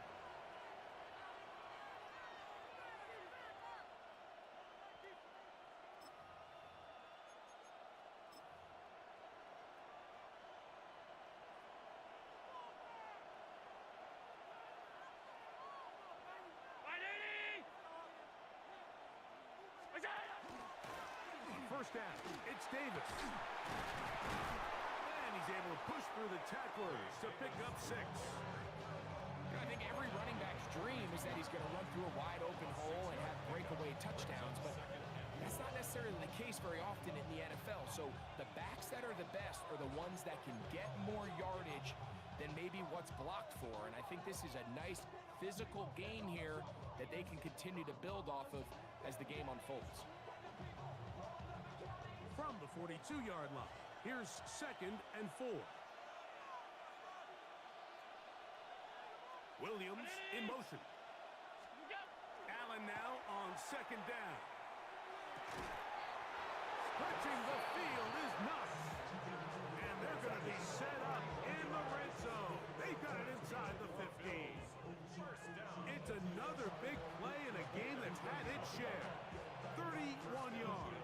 First down, it's Davis. And he's able to push through the tacklers to pick up 6. I think every running back's dream is that he's going to run through a wide open hole and have breakaway touchdowns, but that's not necessarily the case very often in the NFL. So the backs that are the best are the ones that can get more yardage than maybe what's blocked for. And I think this is a nice physical game here that they can continue to build off of as the game unfolds. From the 42-yard line, here's 2nd and 4. Williams in motion. Allen now on 2nd down. Stretching the field is Knox. And they're going to be set up in the red zone. They got it inside the 15. It's another big play in a game that's had its share. 31 yards.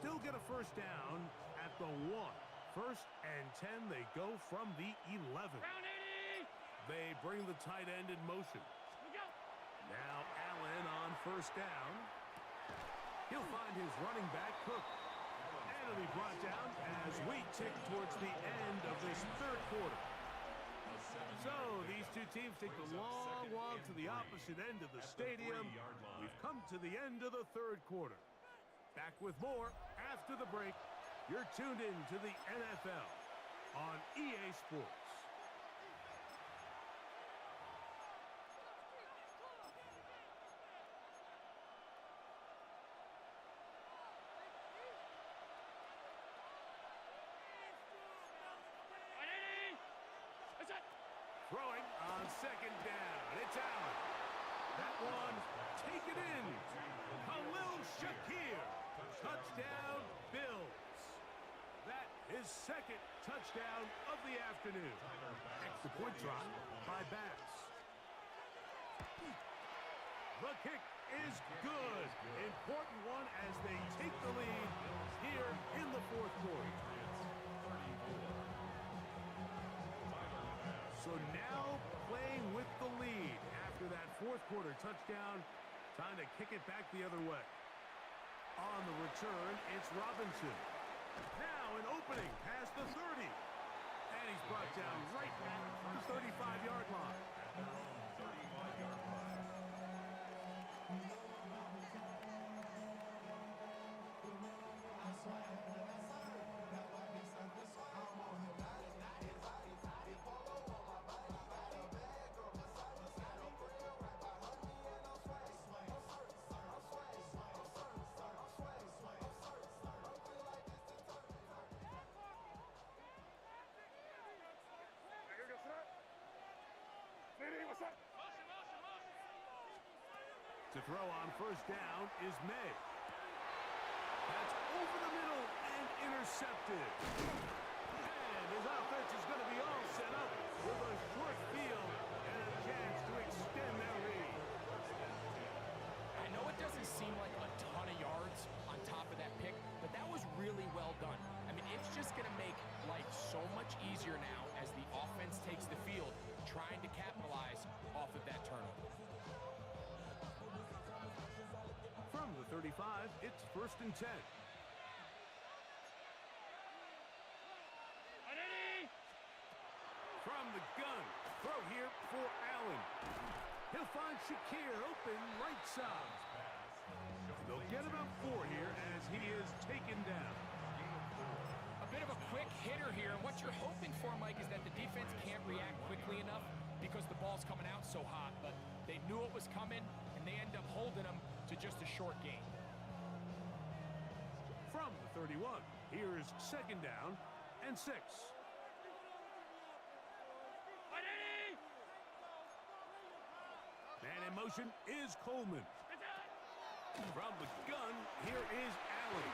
Still get a first down at the 1. 1st and 10, they go from the 11. They bring the tight end in motion. Now Allen on first down. He'll find his running back, Cook. And it'll be brought down as we tick towards the end of this third quarter. So these two teams take the long walk to the opposite end of the stadium. We've come to the end of the third quarter. Back with more after the break. You're tuned in to the NFL on EA Sports. Throwing on 2nd down. It's Allen. That one, take it in. Khalil Shakir. Touchdown, Bills. That is 2nd touchdown of the afternoon. Extra point drop by Bass. The kick is good. Important one as they take the lead here in the fourth quarter. So now playing with the lead after that fourth quarter touchdown. Time to kick it back the other way. On the return, it's Robinson. Now an opening past the 30. And he's brought down right at the 35-yard line. To throw on first down is May. That's over the middle and intercepted. And his offense is going to be all set up with a short field and a chance to extend their lead. doesn't seem like a ton of yards on top of that pick, but that was really well done. I mean, it's just going to make life so much easier now as the offense takes the field, trying to capitalize off of that turnover. From the 35, it's 1st and 10. From the gun, throw here for Allen. He'll find Shakir open right side. They'll get about 4 here as he is taken down. A bit of a quick hitter here, and what you're hoping for, Mike, is that the defense can't react quickly enough because the ball's coming out so hot, but they knew it was coming, and they end up holding them to just a short gain. From the 31, here is 2nd down and 6. Man in motion is Coleman. From the gun, here is Allen.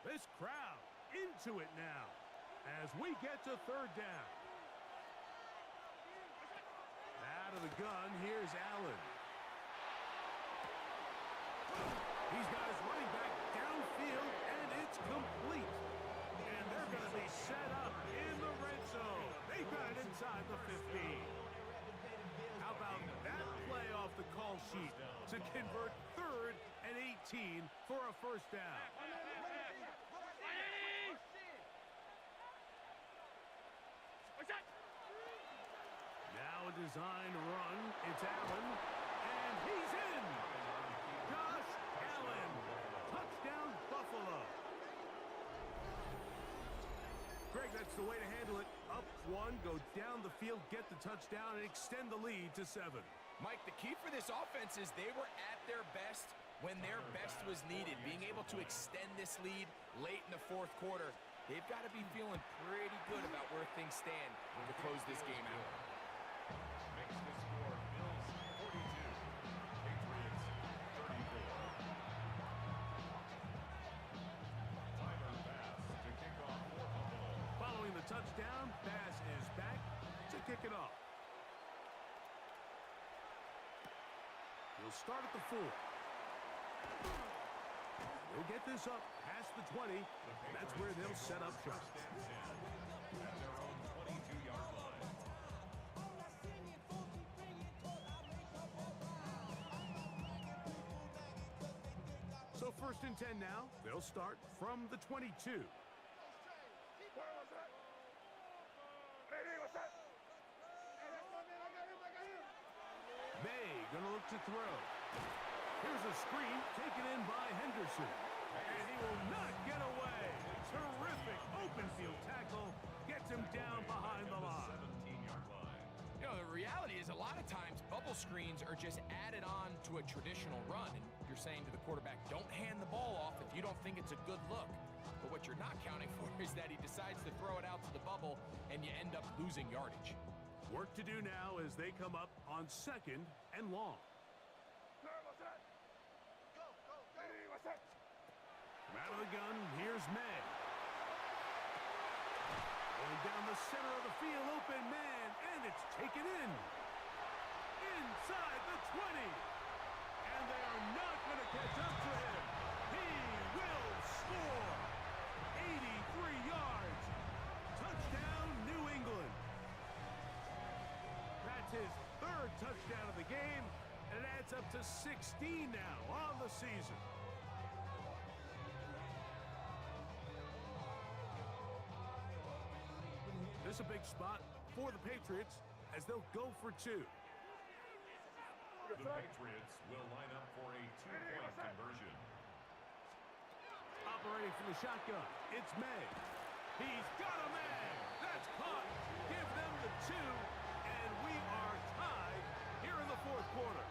This crowd into it now as we get to 3rd down. Out of the gun, here's Allen. He's got his running back downfield, and it's complete. And they're going to be set up in the red zone. They've got it inside the 15. How about that play off the call sheet to convert 3rd and 18 for a 1st down? Now a design run. It's Allen, and he's in. Josh Allen. Touchdown, Buffalo. Greg, that's the way to handle it. Up 1, go down the field, get the touchdown, and extend the lead to 7. Mike, the key for this offense is they were at their best when their best was needed. Being able to extend this lead late in the 4th quarter, they've got to be feeling pretty good about where things stand to close this game out. Makes the score Bills 42, Patriots 34. Timer pass to kick off for Buffalo. Following the touchdown, Bass is back to kick it off. He'll start at the 4. He'll get this up past the 20. That's where they'll set up shop. At their own 22-yard line. So 1st and 10 now. They'll start from the 22. May gonna look to throw. Here's a screen taken in by Henderson. And he will not get away. Terrific open field tackle. Gets him down behind the line. 17-yard line. You know, the reality is a lot of times bubble screens are just added on to a traditional run. And you're saying to the quarterback, don't hand the ball off if you don't think it's a good look. But what you're not counting for is that he decides to throw it out to the bubble and you end up losing yardage. Work to do now as they come up on 2nd and long. From out of the gun, here's May. Going down the center of the field, open man, and it's taken in. Inside the 20. And they are not going to catch up to him. He will score. 83 yards. Touchdown, New England. That's his 3rd touchdown of the game, and it adds up to 16 now on the season. This is a big spot for the Patriots as they'll go for 2. The Patriots will line up for a 2-point conversion. Operating from the shotgun, it's May. He's got a man. That's caught. Give them the 2, and we are tied here in the 4th quarter.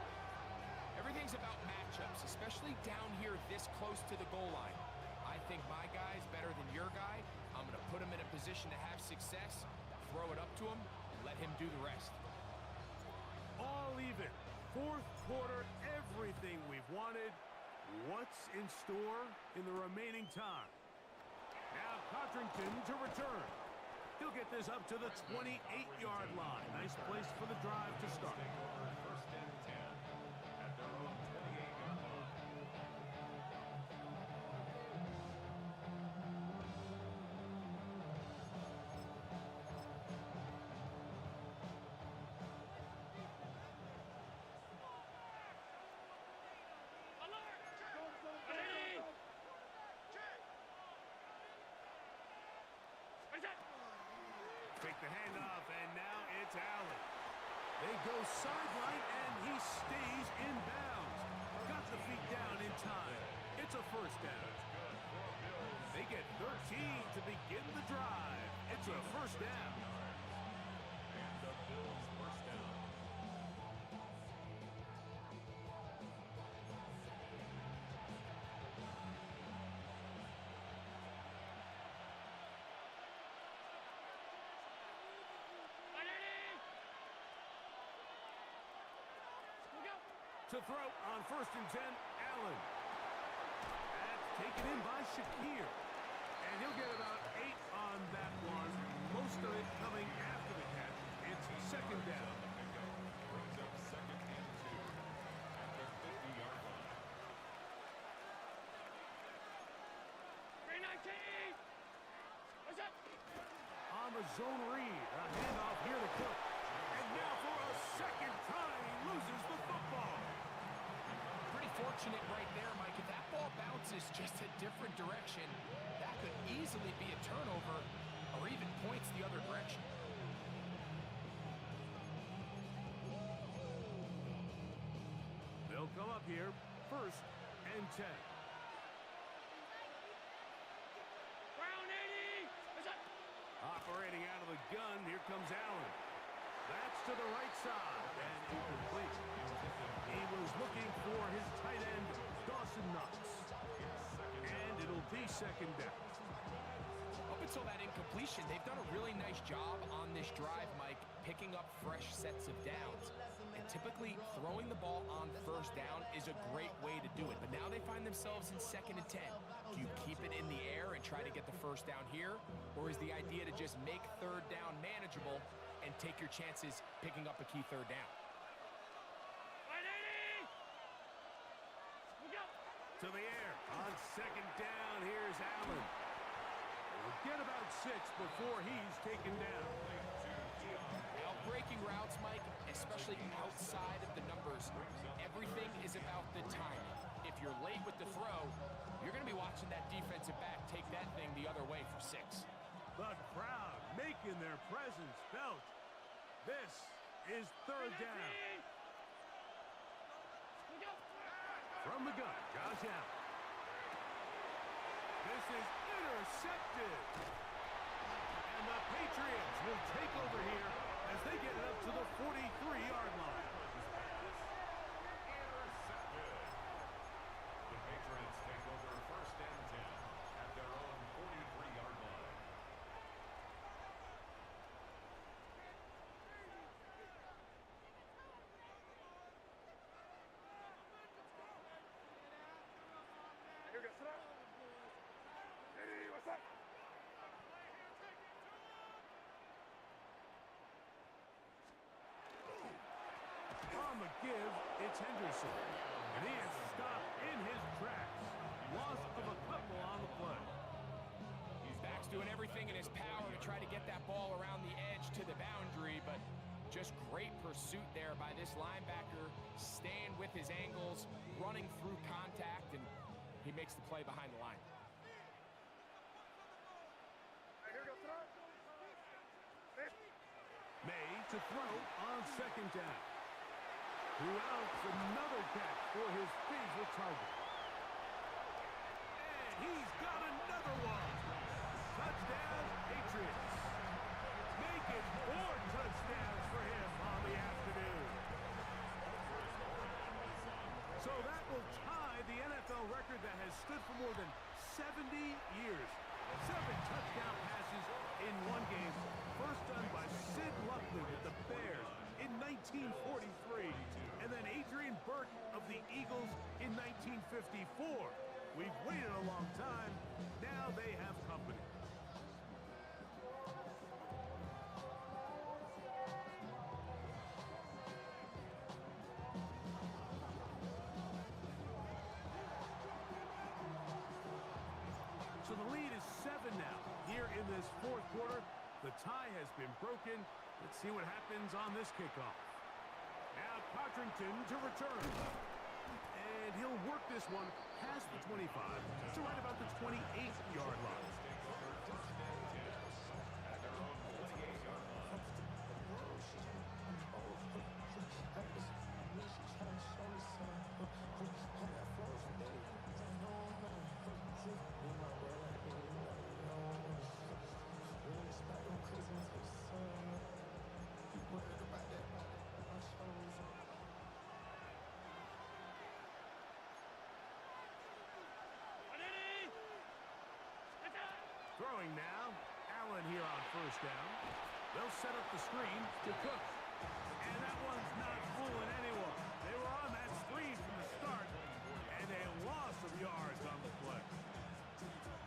Everything's about matchups, especially down here this close to the goal line. I think my guy's better than your guy. I'm going to put him in a position to have success, throw it up to him, and let him do the rest. all even. Fourth quarter, everything we've wanted. What's in store in the remaining time? Now Codrington to return. He'll get this up to the 28-yard line. Nice place for the drive to start. First and 10 at their own 28-yard line. Fake the handoff, and now it's Allen. They go sideline, and he stays in bounds. Got the feet down in time. It's a first down. They get 13 to begin the drive. It's a first down. And the Bills first down. To throw on first and 10, Allen. That's taken in by Shakir. And he'll get about 8 on that one. Most of it coming after the catch. It's second down. Brings up second and 2 at their 50-yard line. On the zone read, a handoff here to Cook. And now for a second time, he loses the football. Pretty fortunate right there, Mike. If that ball bounces just a different direction, that could easily be a turnover or even points the other direction. They'll come up here, first and 10. Operating out of the gun, here comes Allen. That's to the right side, and incomplete. He was looking for his tight end, Dawson Knox. And it'll be second down. Up until that incompletion, they've done a really nice job on this drive, Mike, picking up fresh sets of downs. And typically, throwing the ball on first down is a great way to do it. But now they find themselves in second and 10. Do you keep it in the air and try to get the first down here? Or is the idea to just make third down manageable and take your chances picking up a key third down? To the air. On second down, here's Allen. We'll get about 6 before he's taken down. Now, breaking routes, Mike, especially outside of the numbers, everything is about the timing. If you're late with the throw, you're going to be watching that defensive back take that thing the other way for 6. The crowd making their presence felt. This is third down. From the gun, Josh Allen. This is intercepted. And the Patriots will take over here as they get it up to the 43-yard line. Intercepted. The Patriots take over first and 10 at their own 43-yard line. On the give, it's Henderson. And he is stopped in his tracks. Loss of a couple on the play. Back's doing everything in his power to try to get that ball around the edge to the boundary, but just great pursuit there by this linebacker, staying with his angles, running through contact, and he makes the play behind the line. May to throw on second down. Throughout another catch for his favorite target. And he's got another one. Touchdown, Patriots. Make it 4 touchdowns for him on the afternoon. So that will tie the NFL record that has stood for more than 70 years. 7 touchdown passes in one game. First done by Sid Luckley with the Bears in 1943, and then Adrian Burke of the Eagles in 1954. We've waited a long time. Now they have company. So the lead is 7 now. Here in this fourth quarter, the tie has been broken. Let's see what happens on this kickoff. Now Codrington to return. And he'll work this one past the 25 to right about the 28-yard line. Throwing now, Allen here on first down. They'll set up the screen to Cook. And that one's not fooling anyone. They were on that screen from the start, and a loss of yards on the play.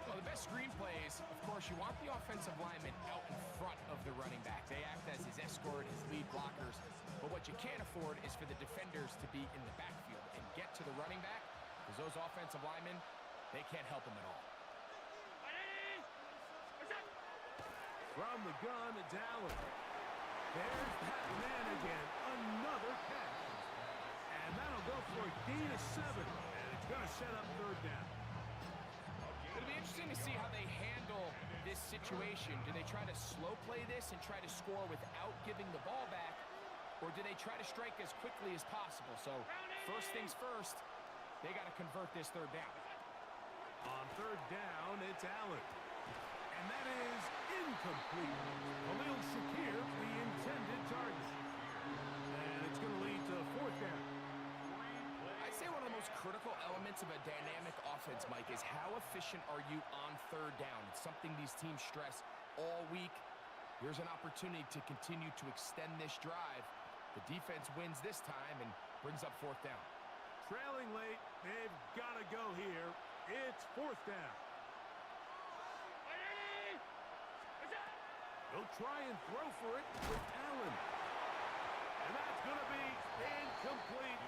Well, the best screen plays, of course, you want the offensive lineman out in front of the running back. They act as his escort, his lead blockers. But what you can't afford is for the defenders to be in the backfield and get to the running back, because those offensive linemen, they can't help him at all. From the gun, it's Allen. There's that man again. Another catch. And that'll go for a gain of 7. And it's going to set up third down. It'll be interesting to see how they handle this situation. Do they try to slow play this and try to score without giving the ball back? Or do they try to strike as quickly as possible? So first things first, they got to convert this third down. On third down, it's Allen. And that is incomplete. Khalil Shakir, the intended target. And it's going to lead to fourth down. I'd say one of the most critical elements of a dynamic offense, Mike, is how efficient are you on third down? It's something these teams stress all week. Here's an opportunity to continue to extend this drive. The defense wins this time and brings up fourth down. Trailing late, they've got to go here. It's fourth down. They'll try and throw for it with Allen. And that's going to be incomplete.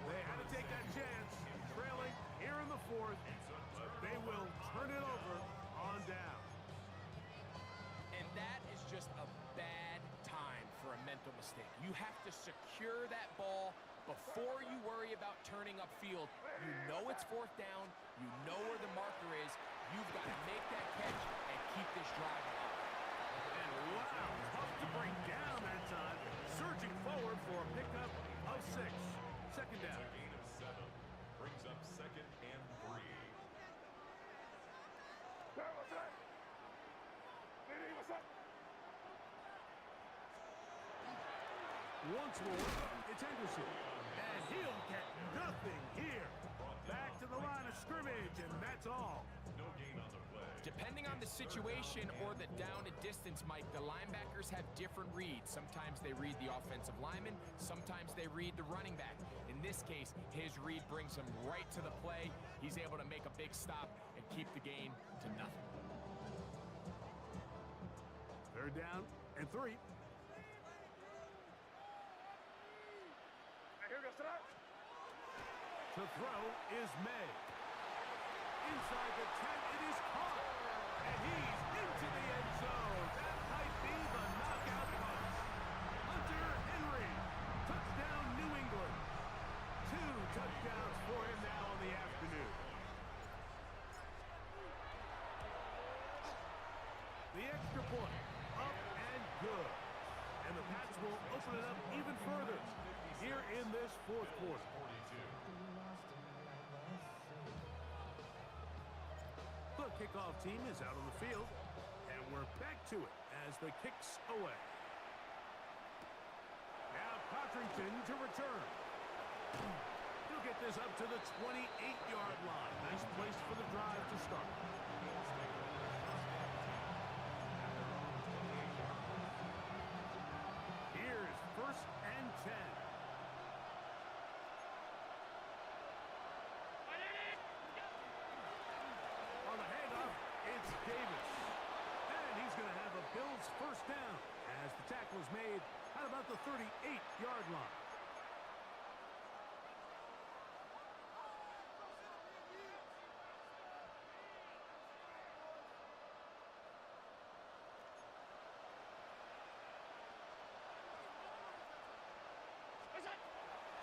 They had to take that chance. Trailing here in the fourth. They will turn it over on down. And that is just a bad time for a mental mistake. You have to secure that ball before you worry about turning upfield. You know it's fourth down. You know where the marker is. You've got to make that catch and keep this drive alive. And wow, tough to bring down that time. Surging forward for a pickup of 6. Second down. A gain of 7 brings up second and 3. Once more, it's Henderson. And he'll get nothing here. Back to the line of scrimmage, and that's all. No gain on the play. Depending on the situation or the down and distance, Mike, the linebackers have different reads. Sometimes they read the offensive lineman. Sometimes they read the running back. In this case, his read brings him right to the play. He's able to make a big stop and keep the gain to nothing. Third down and 3. To throw is May. Inside the 10, it is caught. And he's into the end zone. That might be the knockout punch. Hunter Henry. Touchdown, New England. 2 touchdowns for him now in the afternoon. The extra point. Up and good. And the Pats will open it up even further here in this fourth quarter. The kickoff team is out on the field, and we're back to it as the kick's away. Now Washington to return. He'll get this up to the 28-yard line. Nice place for the drive to start. Here's 1st and 10. On the handoff, it's Davis. And he's going to have a Bills first down as the tackle is made at about the 38-yard line.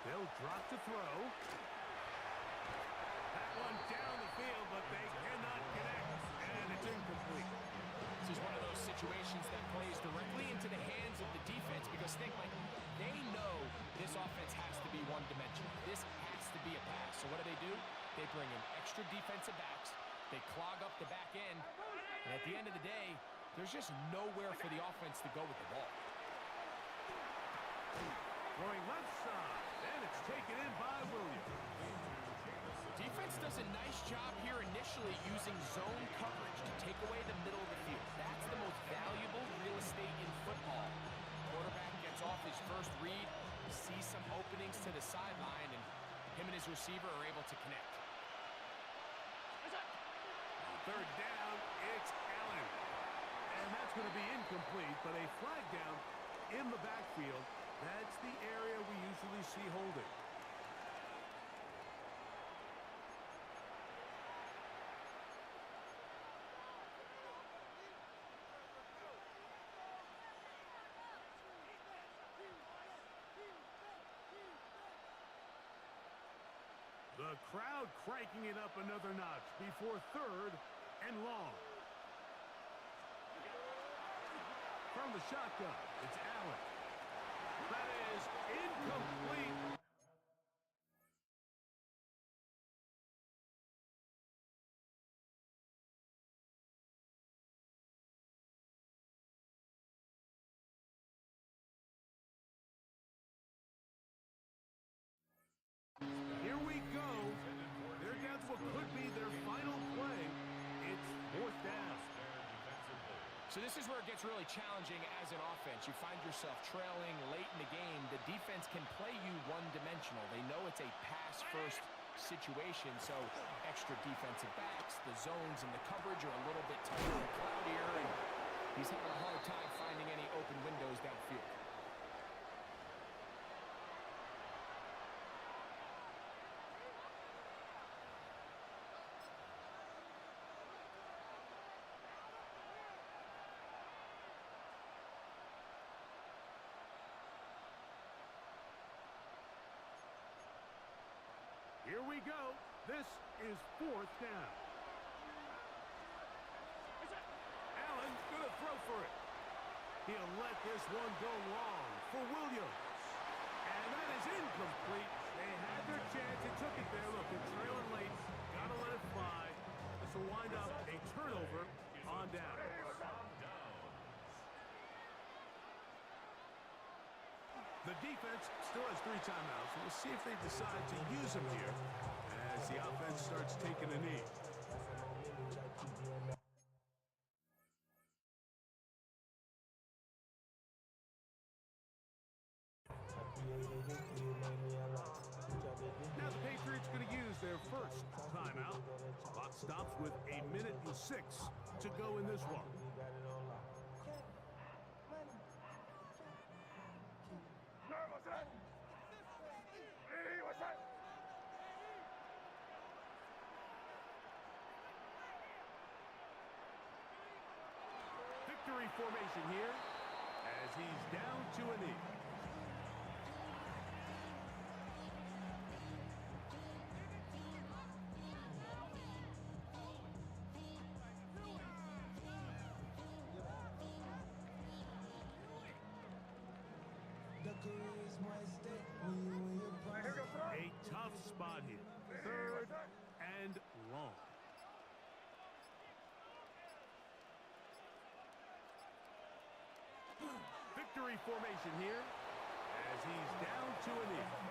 They'll drop to throw. That one down the field, but they cannot connect, and it's incomplete. This is one of those situations that plays directly into the hands of the defense because think, Mike, they know this offense has to be one-dimensional. This has to be a pass. So what do? They bring in extra defensive backs. They clog up the back end. And at the end of the day, there's just nowhere for the offense to go with the ball. Throwing left side, and it's taken in by Williams. Defense does a nice job here initially using zone coverage to take away the middle of the field. That's the most valuable real estate in football. Quarterback gets off his first read, sees some openings to the sideline, and him and his receiver are able to connect. Third down, it's Allen. And that's going to be incomplete, but a flag down in the backfield. That's the area we usually see holding. The crowd cranking it up another notch before 3rd and long. From the shotgun, it's Allen. That is incomplete. Here we go. They're down to what could be their final play. It's 4th down. So this is where it gets really challenging as an offense. You find yourself trailing late in the game. The defense can play you one-dimensional. They know it's a pass-first situation, so extra defensive backs, the zones and the coverage are a little bit tighter and cloudier, and he's having a hard time finding any open windows downfield. Here we go. This is 4th down. Allen gonna throw for it. He'll let this one go long for Williams. And that is incomplete. They had their chance. They took it there. Look, they're trailing late. Gotta let it fly. This will wind up a turnover on down. The defense still has 3 timeouts. We'll see if they decide to use them here as the offense starts taking a knee. Now the Patriots going to use their first timeout. Clock stops with 1:06 to go in this one. Victory formation here as he's down to a knee. A tough spot here. 3rd and long. Victory formation here as he's down to a knee.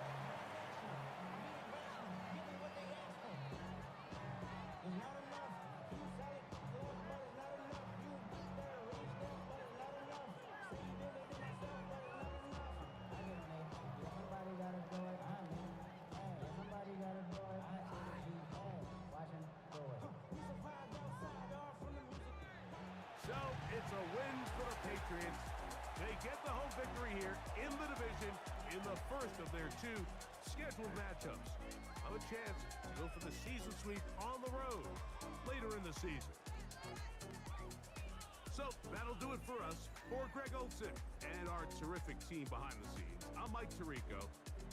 So it's a win for the Patriots. They get the home victory here in the division in the first of their two scheduled matchups. Have a chance to go for the season sweep on the road later in the season. So that'll do it for us. For Greg Olson and our terrific team behind the scenes, I'm Mike Tirico.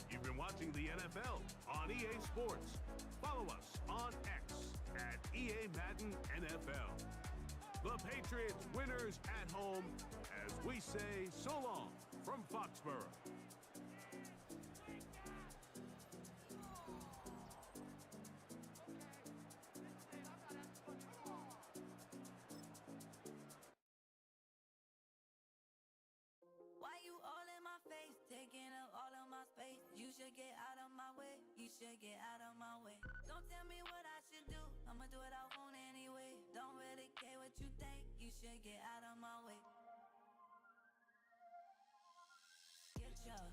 You've been watching the NFL on EA Sports. Follow us on X at EA Madden NFL. The Patriots winners at home as we say so long from Foxborough. Why you all in my face, taking up all of my space? You should get out of my way, you should get out of my way. Don't tell me what I should do, I'ma do what I want anyway. Don't really care what you think, you should get out of my way. Get your